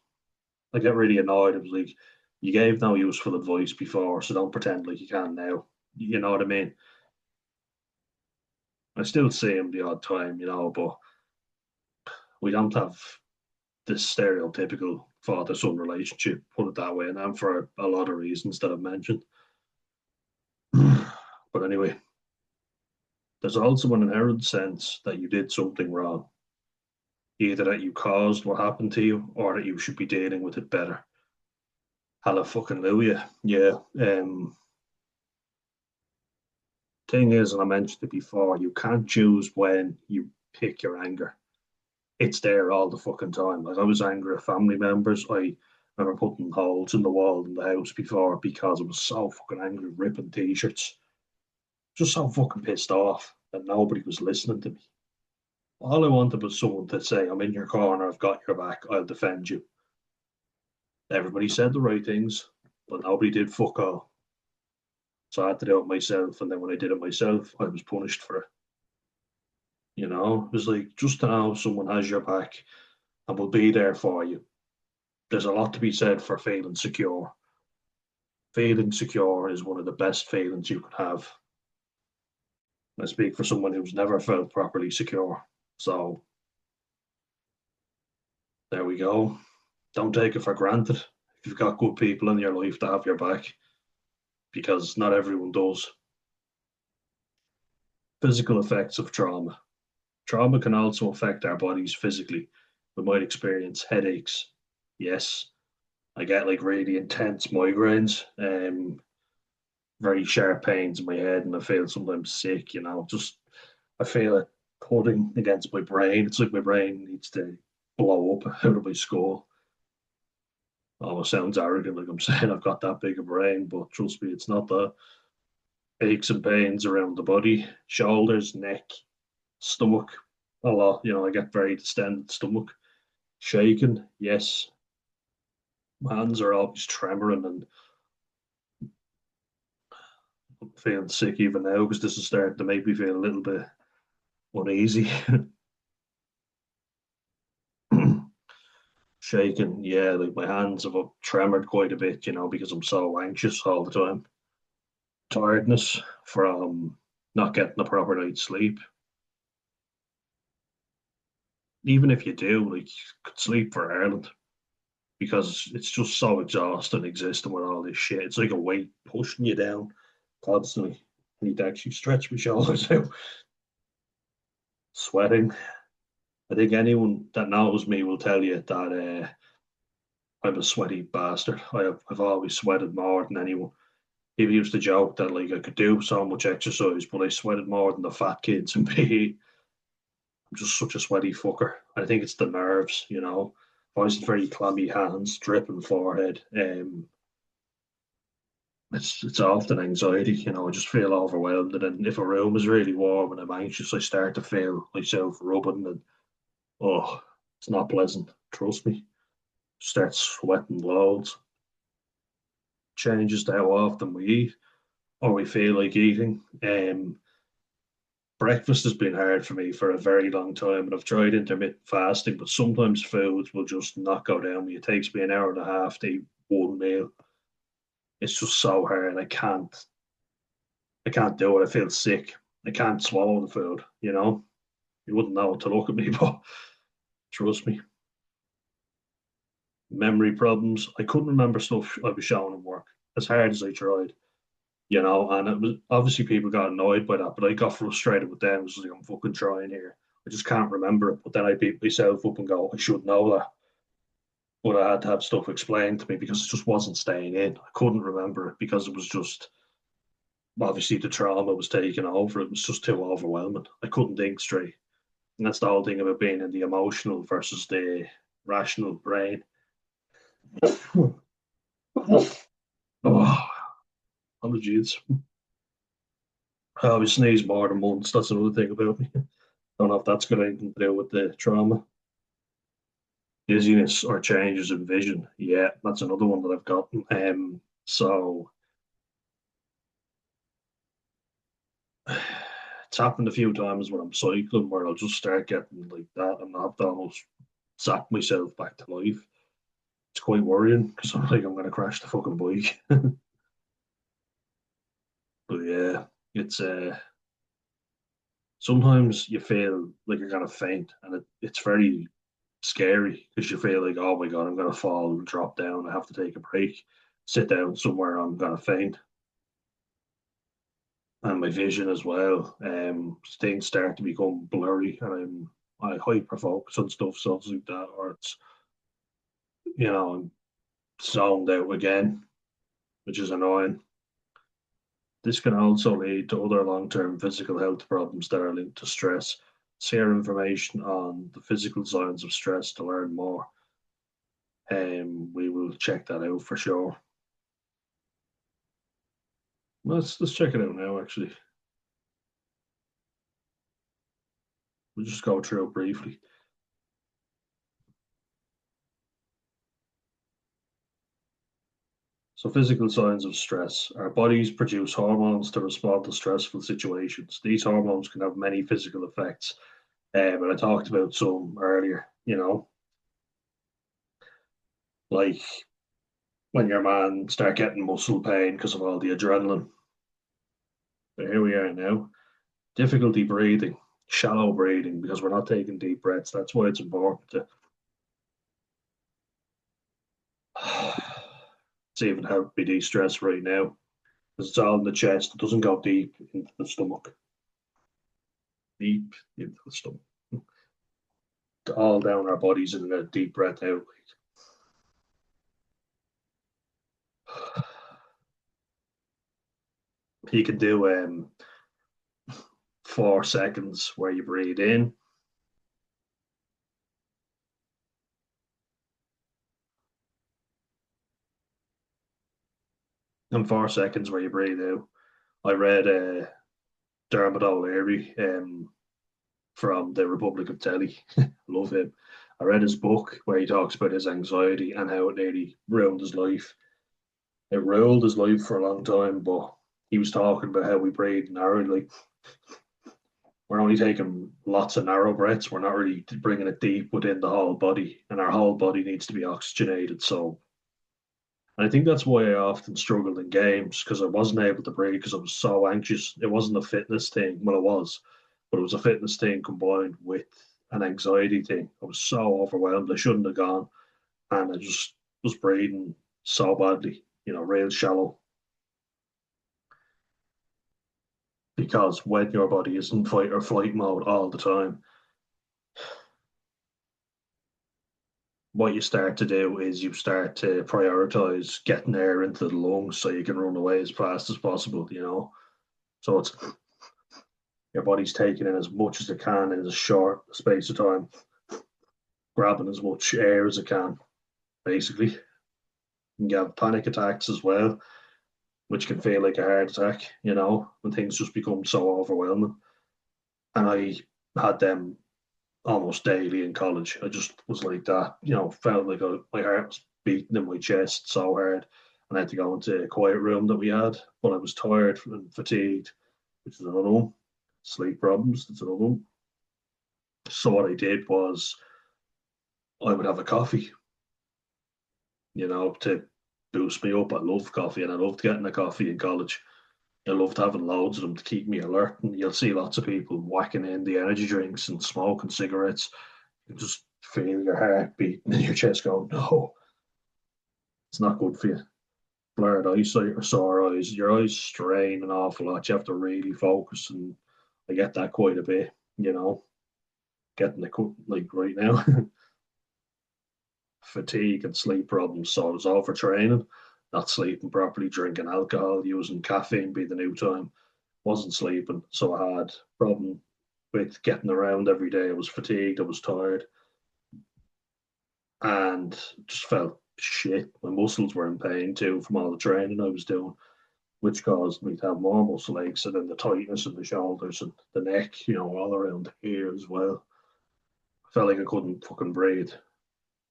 I get really annoyed. It was like, you gave no useful advice before, so don't pretend like you can now. You know what I mean? I still see him the odd time, but we don't have this stereotypical father son relationship, put it that way, and I'm for a lot of reasons that I've mentioned. But anyway, there's also an inherent sense that you did something wrong, either that you caused what happened to you or that you should be dealing with it better. Hallelujah. Yeah. Thing is, and I mentioned it before, you can't choose when you pick your anger. It's there all the fucking time. Like I was angry at family members. I remember putting holes in the wall in the house before because I was so fucking angry, ripping t-shirts, just so fucking pissed off that nobody was listening to me. All I wanted was someone to say, "I'm in your corner. I've got your back. I'll defend you." Everybody said the right things, but nobody did fuck all. So I had to do it myself, and then when I did it myself, I was punished for it. It was like just to know someone has your back and will be there for you. There's a lot to be said for feeling secure. Feeling secure is one of the best feelings you can have. I speak for someone who's never felt properly secure. So there we go. Don't take it for granted if you've got good people in your life to have your back, because not everyone does. Physical effects of trauma. Trauma can also affect our bodies physically. We might experience headaches. Yes, I get like really intense migraines, very sharp pains in my head, and I feel sometimes sick. Just I feel it pulling against my brain. It's like my brain needs to blow up out of my skull. Almost sounds arrogant, like I'm saying I've got that big a brain, but trust me, it's not that. Aches and pains around the body, shoulders, neck, stomach, a lot. I get very distended stomach. Shaking, yes. My hands are always tremoring and I'm feeling sick even now because this is starting to make me feel a little bit uneasy. Shaking, yeah, like my hands have tremored quite a bit, because I'm so anxious all the time. Tiredness from not getting a proper night's sleep. Even if you do, like, you could sleep for Ireland because it's just so exhausting existing with all this shit. It's like a weight pushing you down constantly. I need to actually stretch my shoulders out. Sweating. I think anyone that knows me will tell you that I'm a sweaty bastard. I've always sweated more than anyone. People used to joke that like I could do so much exercise, but I sweated more than the fat kids in PE. I'm just such a sweaty fucker. I think it's the nerves. Always very clammy hands, dripping forehead. It's often anxiety. I just feel overwhelmed, and then if a room is really warm and I'm anxious, I start to feel myself rubbing, and oh, it's not pleasant. Trust me. Start sweating loads. Changes to how often we eat or we feel like eating. Breakfast has been hard for me for a very long time, and I've tried intermittent fasting, but sometimes foods will just not go down me. It takes me an hour and a half to eat one meal. It's just so hard. I can't do it. I feel sick. I can't swallow the food. You wouldn't know to look at me, but trust me. Memory problems. I couldn't remember stuff I was showing in work as hard as I tried. And it was obviously people got annoyed by that, but I got frustrated with them. It was like I'm fucking trying here. I just can't remember it. But then I beat myself up and go, I should know that. But I had to have stuff explained to me because it just wasn't staying in. I couldn't remember it because it was just obviously the trauma was taking over. It was just too overwhelming. I couldn't think straight. And that's the whole thing about being in the emotional versus the rational brain. Oh, apologies. I always sneeze more than once. That's another thing about me. Don't know if that's got anything to do with the trauma. Dizziness or changes in vision. Yeah, that's another one that I've gotten. So it's happened a few times when I'm cycling where I'll just start getting like that and I have to almost zap myself back to life. It's quite worrying because I'm like I'm gonna crash the fucking bike. But yeah, it's sometimes you feel like you're gonna faint and it's very scary because you feel like, oh my God, I'm gonna fall and drop down. I have to take a break, sit down somewhere, I'm gonna faint. And my vision as well. Things start to become blurry, and I hyper focus on stuff, so it's like that, or it's I'm zoned out again, which is annoying. This can also lead to other long-term physical health problems that are linked to stress. Share information on the physical signs of stress to learn more. We will check that out for sure. Let's check it out now. Actually, we'll just go through it briefly. So, physical signs of stress. Our bodies produce hormones to respond to stressful situations. These hormones can have many physical effects, but I talked about some earlier. Like when your man start getting muscle pain because of all the adrenaline. But here we are now. Difficulty breathing, shallow breathing, because we're not taking deep breaths. That's why it's important to. It's even helped me de-stress right now because it's all in the chest. It doesn't go deep into the stomach. Deep into the stomach. All down our bodies in a deep breath out. You can do 4 seconds where you breathe in, and 4 seconds where you breathe out. I read Dermot O'Leary from the Republic of Telly. Love him. I read his book where he talks about his anxiety and how it nearly ruined his life. It ruled his life for a long time, but he was talking about how we breathe narrowly. We're only taking lots of narrow breaths. We're not really bringing it deep within the whole body, and our whole body needs to be oxygenated. So, and I think that's why I often struggled in games because I wasn't able to breathe because I was so anxious. It wasn't a fitness thing. Well, it was, but it was a fitness thing combined with an anxiety thing. I was so overwhelmed. I shouldn't have gone, and I just was breathing so badly, real shallow. Because when your body is in fight or flight mode all the time, what you start to do is you start to prioritize getting air into the lungs so you can run away as fast as possible. So it's your body's taking in as much as it can in as short a space of time, grabbing as much air as it can, basically. You can have panic attacks as well, which can feel like a heart attack, when things just become so overwhelming. And I had them almost daily in college. I just was like that, felt like my heart was beating in my chest so hard. And I had to go into a quiet room that we had, but I was tired and fatigued, which is another one. Sleep problems, that's another one. So what I did was I would have a coffee, to boost me up. I loved coffee and I loved getting a coffee in college. I loved having loads of them to keep me alert. And you'll see lots of people whacking in the energy drinks and smoking cigarettes. You just feel your heart beating in your chest going, no, it's not good for you. Blurred eyesight or sore eyes, your eyes strain an awful lot. You have to really focus. And I get that quite a bit, getting the like right now. Fatigue and sleep problems. So I was overtraining, not sleeping properly, drinking alcohol, using caffeine be the new time. Wasn't sleeping, so I had problem with getting around every day. I was fatigued, I was tired, and just felt shit. My muscles were in pain too from all the training I was doing, which caused me to have more muscle aches and then the tightness in the shoulders and the neck, all around here as well. I felt like I couldn't fucking breathe.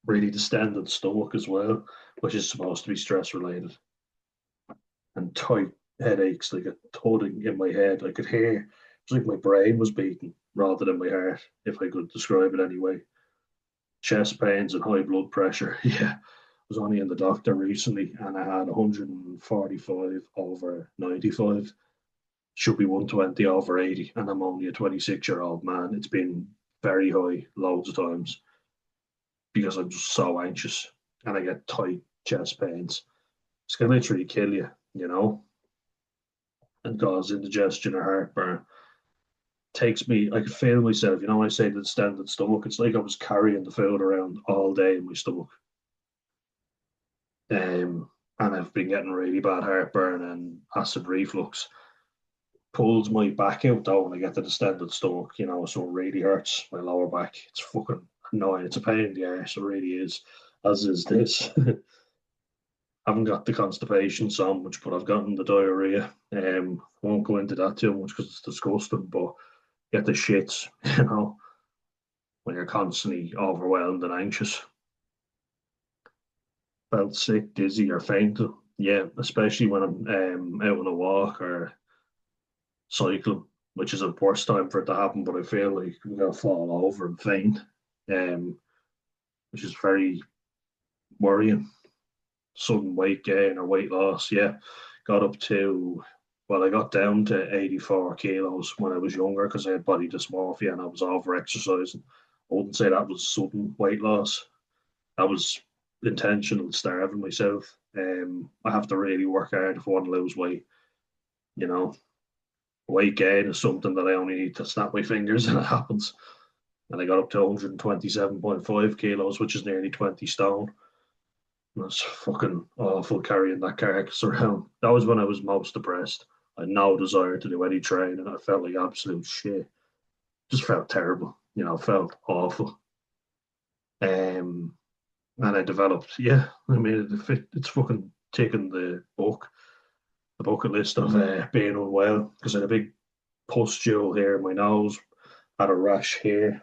Really distended stomach as well, which is supposed to be stress related, and tight headaches, like a thudding in my head. I could hear it's like my brain was beating rather than my heart, if I could describe it anyway. Chest pains and high blood pressure. Yeah, I was only in the doctor recently and I had 145 over 95. Should be 120 over 80, and I'm only a 26-year-old man. It's been very high loads of times because I'm just so anxious and I get tight chest pains. It's going to literally kill you, and cause indigestion or heartburn. Takes me, I could feel myself, when I say the standard stomach, it's like I was carrying the food around all day in my stomach. And I've been getting really bad heartburn and acid reflux. Pulls my back out though when I get to the standard stomach, so it really hurts my lower back. It's fucking annoying. It's a pain in the arse, it really is, as is this. I haven't got the constipation so much, but I've gotten the diarrhea. I won't go into that too much because it's disgusting, but get the shits, when you're constantly overwhelmed and anxious. Felt sick, dizzy, or fainting. Yeah, especially when I'm out on a walk or cycling, which is the worst time for it to happen, but I feel like I'm going to fall over and faint, um, which is very worrying. Sudden weight gain or weight loss. Yeah, got up to, well, I got down to 84 kilos when I was younger because I had body dysmorphia and I was over exercising. I wouldn't say that was sudden weight loss. That was intentional starving myself. I have to really work hard if I want to lose weight. You know, weight gain is something that I only need to snap my fingers and it happens. And I got up to 127.5 kilos, which is nearly 20 stone. It was fucking awful carrying that carcass around. That was when I was most depressed. I had no desire to do any training. I felt like absolute shit. Just felt terrible, felt awful. And I developed, yeah, I mean, it's fucking taking the book. the bucket list of being unwell because I had a big pustule here in my nose, had a rash here,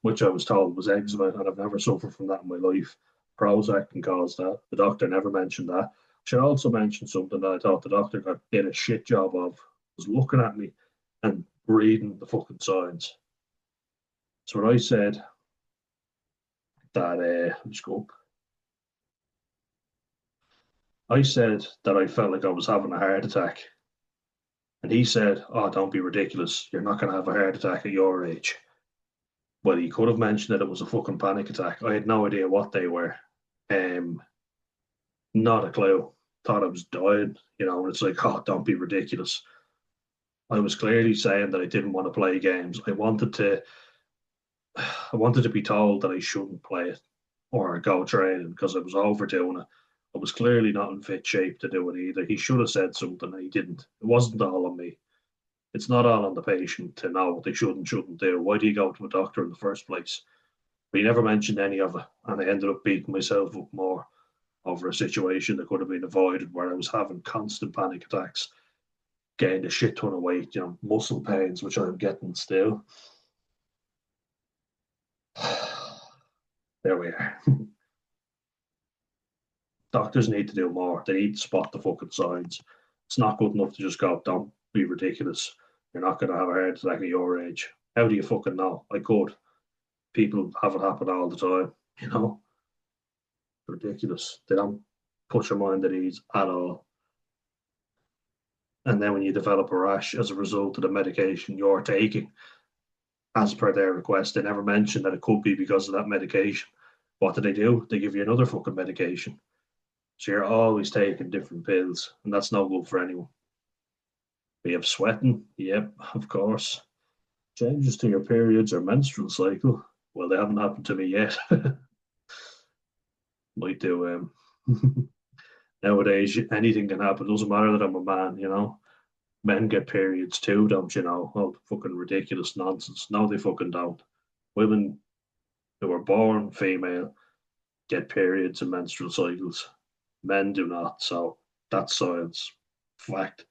which I was told was eczema, and I've never suffered from that in my life. Prozac can cause that. The doctor never mentioned that. Should also mention something that I thought the doctor did a shit job of, was looking at me and reading the fucking signs. So when I said that, let's go. I said that I felt like I was having a heart attack, and he said, "Oh, don't be ridiculous. You're not going to have a heart attack at your age." Well, he could have mentioned that it was a fucking panic attack. I had no idea what they were. Um, Not a clue. Thought I was dying, and it's like, oh, don't be ridiculous. I was clearly saying that I didn't want to play games. I wanted to be told that I shouldn't play it or go training because I was overdoing it. I was clearly not in fit shape to do it either. He should have said something and he didn't. It wasn't all on me. It's not all on the patient to know what they should and shouldn't do. Why do you go to a doctor in the first place? But he never mentioned any of it, and I ended up beating myself up more over a situation that could have been avoided where I was having constant panic attacks, gained a shit ton of weight, muscle pains, which I'm getting still. There we are. Doctors need to do more. They need to spot the fucking signs. It's not good enough to just go, don't be ridiculous. You're not going to have a heart attack at your age. How do you fucking know? I could. People have it happen all the time, you know? Ridiculous. They don't put your mind at ease at all. And then when you develop a rash as a result of the medication you're taking, as per their request, they never mention that it could be because of that medication. What do? They give you another fucking medication. So you're always taking different pills, and that's no good for anyone. We have sweating, yep, of course. Changes to your periods or menstrual cycle. Well, they haven't happened to me yet. Might do. Nowadays, anything can happen. Doesn't matter that I'm a man. Men get periods too, don't you know? Oh, fucking ridiculous nonsense. No, they fucking don't. Women who are born female get periods and menstrual cycles. Men do not. So that's science. Fact.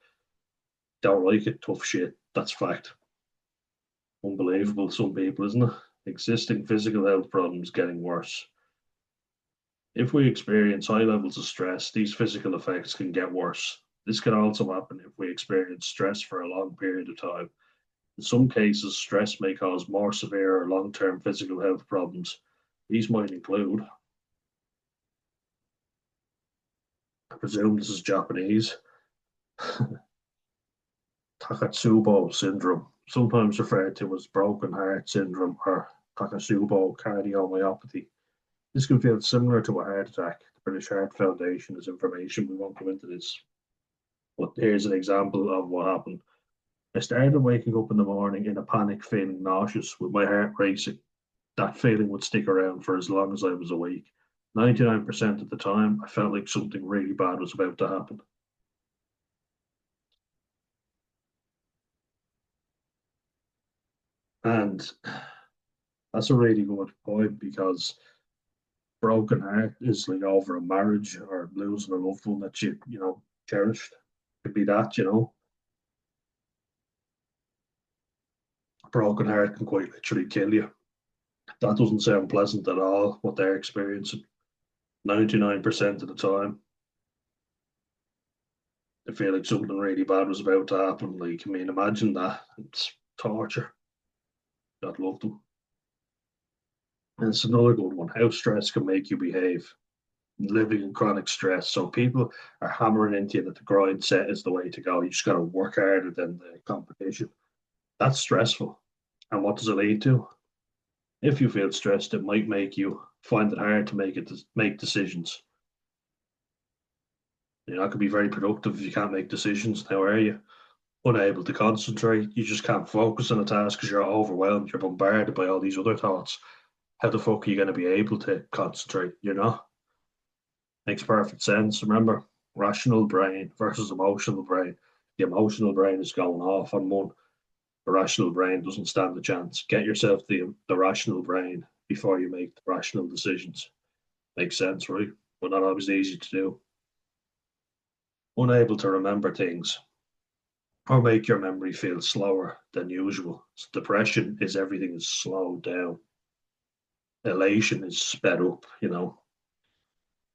Don't like it, tough shit. That's fact. Unbelievable, some people, isn't it? Existing physical health problems getting worse. If we experience high levels of stress, these physical effects can get worse. This can also happen if we experience stress for a long period of time. In some cases, stress may cause more severe or long term physical health problems. These might include, I presume this is Japanese, Takotsubo syndrome, sometimes referred to as broken heart syndrome or Takotsubo cardiomyopathy. This can feel similar to a heart attack. The British Heart Foundation has information. We won't go into this. But here's an example of what happened. I started waking up in the morning in a panic, feeling nauseous, with my heart racing. That feeling would stick around for as long as I was awake. 99% of the time, I felt like something really bad was about to happen. And that's a really good point because broken heart is like over a marriage or losing a loved one that you cherished. Could be that. A broken heart can quite literally kill you. That doesn't sound pleasant at all, what they're experiencing. 99% of the time, they feel like something really bad was about to happen. Like, I mean, imagine that. It's torture. God love them. And it's another good one. How stress can make you behave. Living in chronic stress. So people are hammering into you that the grind set is the way to go. You just got to work harder than the competition. That's stressful. And what does it lead to? If you feel stressed, it might make you find it hard to make decisions. You're not going to be very productive if you can't make decisions. Now, are you? Unable to concentrate. You just can't focus on a task because you're overwhelmed. You're bombarded by all these other thoughts. How the fuck are you going to be able to concentrate? You're not. Makes perfect sense. Remember, rational brain versus emotional brain. The emotional brain is going off on one. The rational brain doesn't stand a chance. Get yourself the rational brain before you make the rational decisions. Makes sense, right? But not always easy to do. unable to remember things, or make your memory feel slower than usual. So depression is everything is slowed down. Elation is sped up, you know.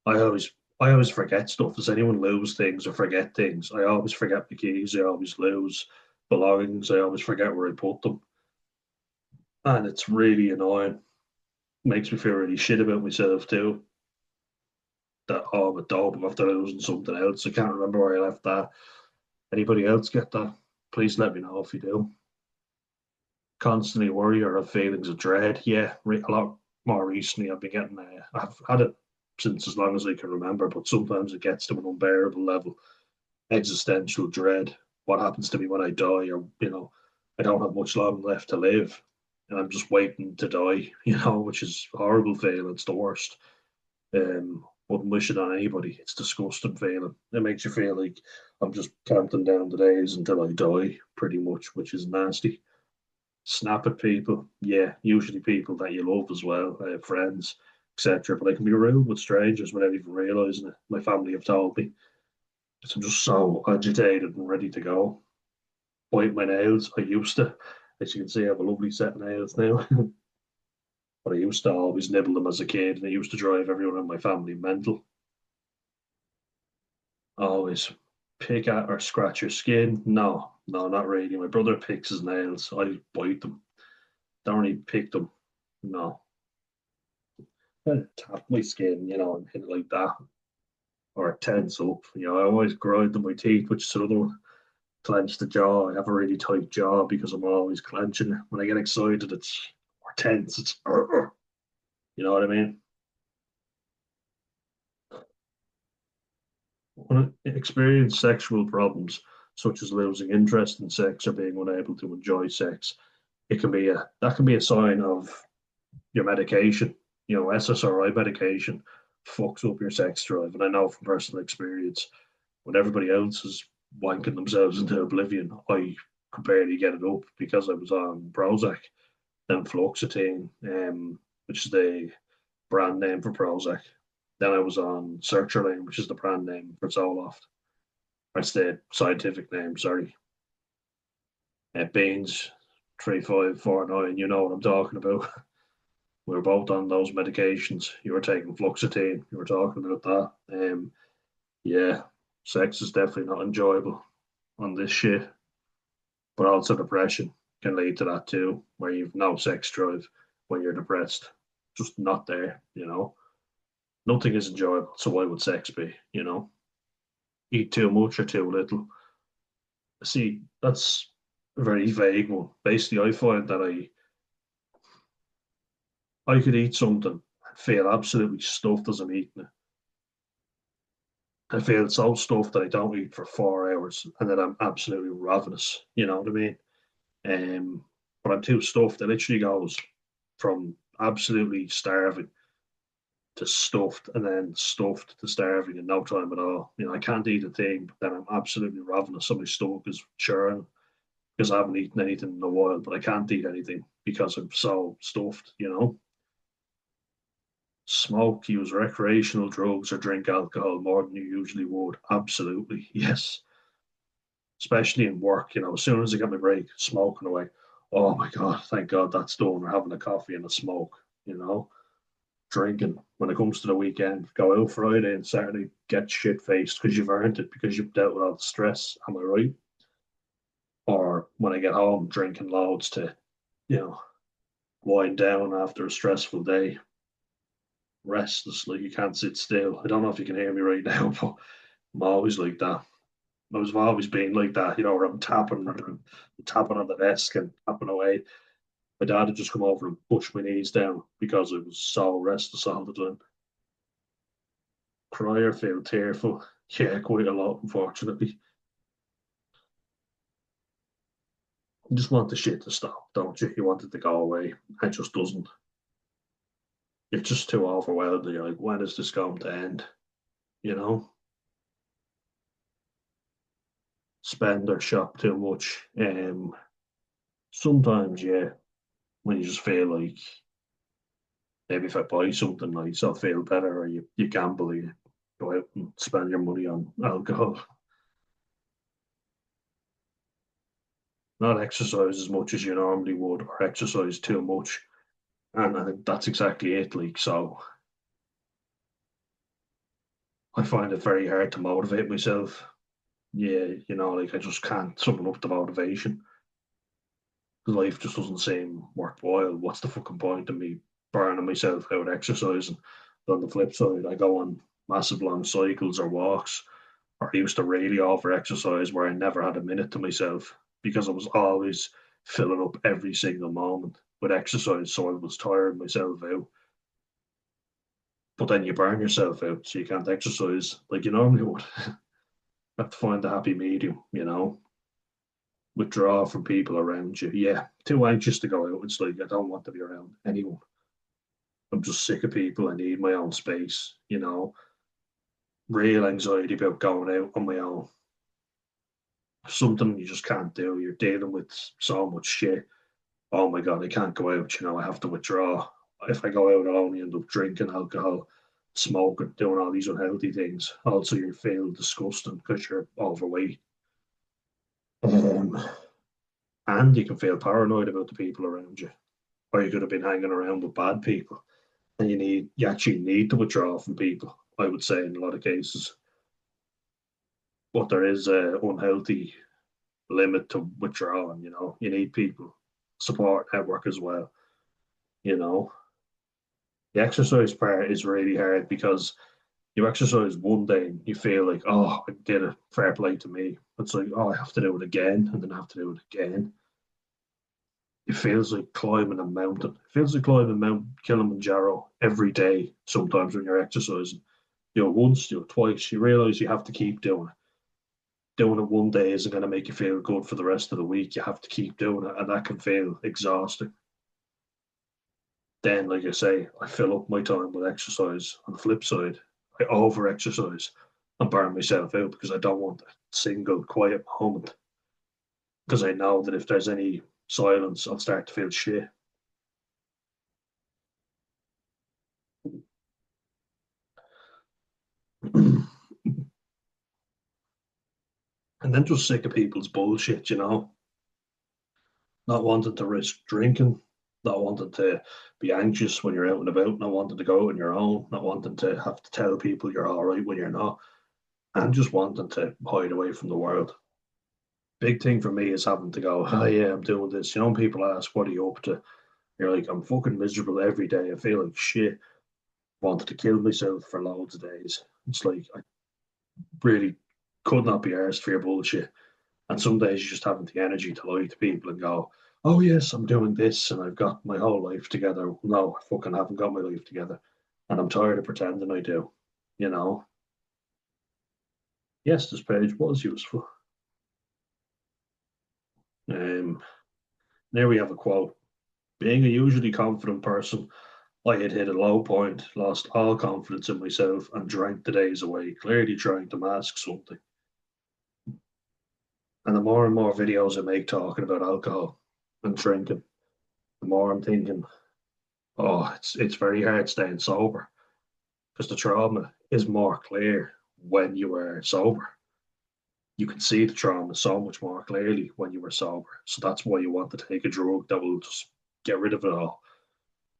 I always I always forget stuff. Does anyone lose things or forget things? I always forget the keys, I always lose belongings, I always forget where I put them. And it's really annoying. Makes me feel really shit about myself too. That oh I'm a dope, I'm after losing something else. I can't remember where I left that. Anybody else get that? Please let me know if you do. Constantly worry or have feelings of dread. Yeah, a lot more recently I've been getting. I've had it since as long as I can remember, but sometimes it gets to an unbearable level. Existential dread. What happens to me when I die? Or I don't have much long left to live, and I'm just waiting to die. Which is a horrible feeling. It's the worst. Wouldn't wish it on anybody. It's a disgusting feeling. It makes you feel like I'm just counting down the days until I die, pretty much, which is nasty. Snap at people, yeah, usually people that you love as well, friends, etc. But I can be rude with strangers without even realizing it. My family have told me. So I'm just so agitated and ready to go. Bite my nails. I used to, as you can see, I have a lovely set of nails now. But I used to always nibble them as a kid, and I used to drive everyone in my family mental. Always pick at or scratch your skin. No, no, not really. My brother picks his nails. I bite them. Don't really pick them. No. I tap my skin, and hit it like that. Or tense up. I always grind on my teeth, which is another one. Clench the jaw. I have a really tight jaw because I'm always clenching it. When I get excited, it's or tense. It's you know what I mean? When I experience sexual problems, such as losing interest in sex or being unable to enjoy sex, it can be a that can be a sign of your medication. SSRI medication fucks up your sex drive, and I know from personal experience. When everybody else is wanking themselves into oblivion, I could barely get it up because I was on Prozac, then Fluoxetine, which is the brand name for Prozac. Then I was on Sertraline, which is the brand name for Zoloft. That's the scientific name, sorry. Beans 3549, you know what I'm talking about. We were both on those medications. You were taking Fluoxetine, you were talking about that. Yeah, sex is definitely not enjoyable on this shit, but also depression can lead to that too, where you've no sex drive when you're depressed. Just not there. Nothing is enjoyable, so why would sex be? Eat too much or too little. See, that's a very vague one. Basically, I find that I could eat something and feel absolutely stuffed as I'm eating it. I feel so stuffed that I don't eat for 4 hours and then I'm absolutely ravenous. You know what I mean? But I'm too stuffed. It literally goes from absolutely starving to stuffed and then stuffed to starving in no time at all. I can't eat a thing, but then I'm absolutely ravenous. So my stomach is churning because I haven't eaten anything in a while, but I can't eat anything because I'm so stuffed. Smoke, use recreational drugs, or drink alcohol more than you usually would. Absolutely, yes. Especially in work, as soon as I get my break, smoking away. Oh my God, thank God that's done. We're having a coffee and a smoke, you know drinking when it comes to the weekend. Go out Friday and Saturday, get shit faced because you've earned it because you've dealt with all the stress. Am I right? Or when I get home, drinking loads to, you know, wind down after a stressful day. Restless, like you can't sit still. I don't know if you can hear me right now, but I'm always like that. I've always been like that, where I'm tapping on the desk and tapping away. My dad had just come over and pushed my knees down because I was so restless all the time. Cry or feel tearful. Yeah, quite a lot, unfortunately. You just want the shit to stop, don't you? You want it to go away. It just doesn't. You're just too overwhelmed. You're like, when is this going to end? You know? Spend or shop too much. Sometimes, yeah, when you just feel like maybe if I buy something nice, I'll feel better, or you gamble, you go out and spend your money on alcohol. not exercise as much as you normally would, or exercise too much. And I think that's exactly it. Like, so I find it very hard to motivate myself. Yeah, like I just can't summon up the motivation. Life just doesn't seem worthwhile. What's the fucking point of me burning myself out exercising? But on the flip side, I go on massive long cycles or walks, or I used to really over exercise where I never had a minute to myself because I was always filling up every single moment with exercise. So I was tiring myself out. But then you burn yourself out, so you can't exercise like you normally would. You have to find the happy medium. Withdraw from people around you. Yeah, too anxious to go out. It's like I don't want to be around anyone. I'm just sick of people. I need my own space. Real anxiety about going out on my own. Something you just can't do. You're dealing with so much shit. Oh my God, I can't go out. I have to withdraw. If I go out, I'll only end up drinking alcohol, smoking, doing all these unhealthy things. Also, you feel disgusting because you're overweight. Um, and you can feel paranoid about the people around you. Or you could have been hanging around with bad people. And you actually need to withdraw from people, I would say, in a lot of cases. But there is a unhealthy limit to withdrawing. You need people, support network as well. You know, the exercise part is really hard because you exercise one day and you feel like, oh, I did it, fair play to me. It's like, oh, I have to do it again, and then I have to do it again. It feels like climbing a mountain. It feels like climbing Mount Kilimanjaro every day. Sometimes when you're exercising, once, twice, you realize you have to keep doing it. Doing it one day isn't going to make you feel good for the rest of the week. You have to keep doing it, and that can feel exhausting. Then, like I say, I fill up my time with exercise. On the flip side, I over exercise and burn myself out because I don't want a single quiet moment. Because I know that if there's any silence, I'll start to feel shit. And then just sick of people's bullshit. Not wanting to risk drinking, not wanting to be anxious when you're out and about, not wanting to go out on your own, not wanting to have to tell people you're all right when you're not, and just wanting to hide away from the world. Big thing for me is having to go, oh yeah, I'm doing this. People ask, what are you up to? You're like, I'm fucking miserable every day. I feel like shit. Wanted to kill myself for loads of days. It's like, I really could not be arsed for your bullshit. And some days you just haven't the energy to lie to people and go, oh, yes, I'm doing this and I've got my whole life together. No, I fucking haven't got my life together. And I'm tired of pretending I do. You know, yes, this page was useful. Um, there we have a quote. Being a usually confident person, I had hit a low point, lost all confidence in myself, and drank the days away, clearly trying to mask something. And the more and more videos I make talking about alcohol and drinking, the more I'm thinking, oh, it's very hard staying sober because the trauma is more clear when you are sober. You can see the trauma so much more clearly when you were sober. So that's why you want to take a drug that will just get rid of it all.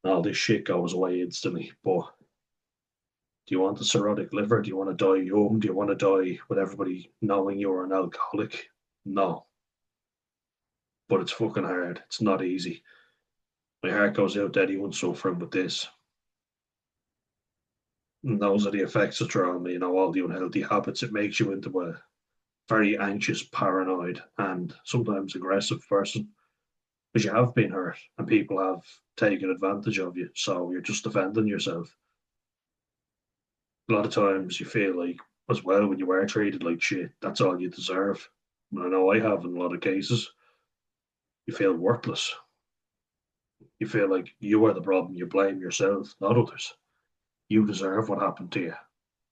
All this shit goes away instantly. But do you want a cirrhotic liver? Do you want to die young? Do you want to die with everybody knowing you're an alcoholic? No. But it's fucking hard. It's not easy. My heart goes out to anyone suffering with this. And those are the effects of trauma, all the unhealthy habits. It makes you into a very anxious, paranoid, and sometimes aggressive person because you have been hurt and people have taken advantage of you. So you're just defending yourself. A lot of times you feel like, as well, when you are treated like shit, that's all you deserve. And I know I have in a lot of cases. You feel worthless. You feel like you are the problem. You blame yourself, not others. You deserve what happened to you,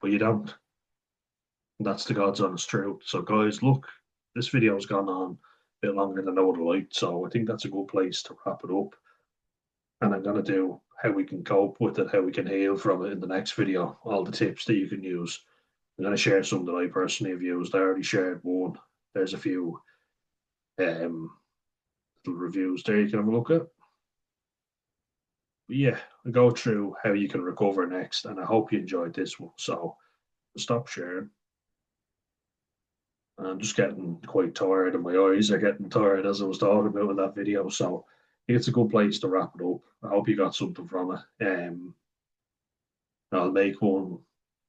but you don't. And that's the God's honest truth. So, guys, look, this video's gone on a bit longer than I would have liked. So, I think that's a good place to wrap it up. And I'm going to do how we can cope with it, how we can heal from it in the next video, all the tips that you can use. I'm going to share some that I personally have used. I already shared one. There's a few. Um, little reviews there you can have a look at. But yeah, I go through how you can recover next, and I hope you enjoyed this one. So stop sharing. I'm just getting quite tired, and my eyes are getting tired as I was talking about in that video. So I think it's a good place to wrap it up. I hope you got something from it. I'll make one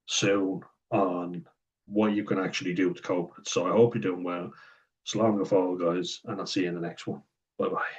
soon on what you can actually do to cope with it. So I hope you're doing well. So long and fall, guys, and I'll see you in the next one. Bye bye.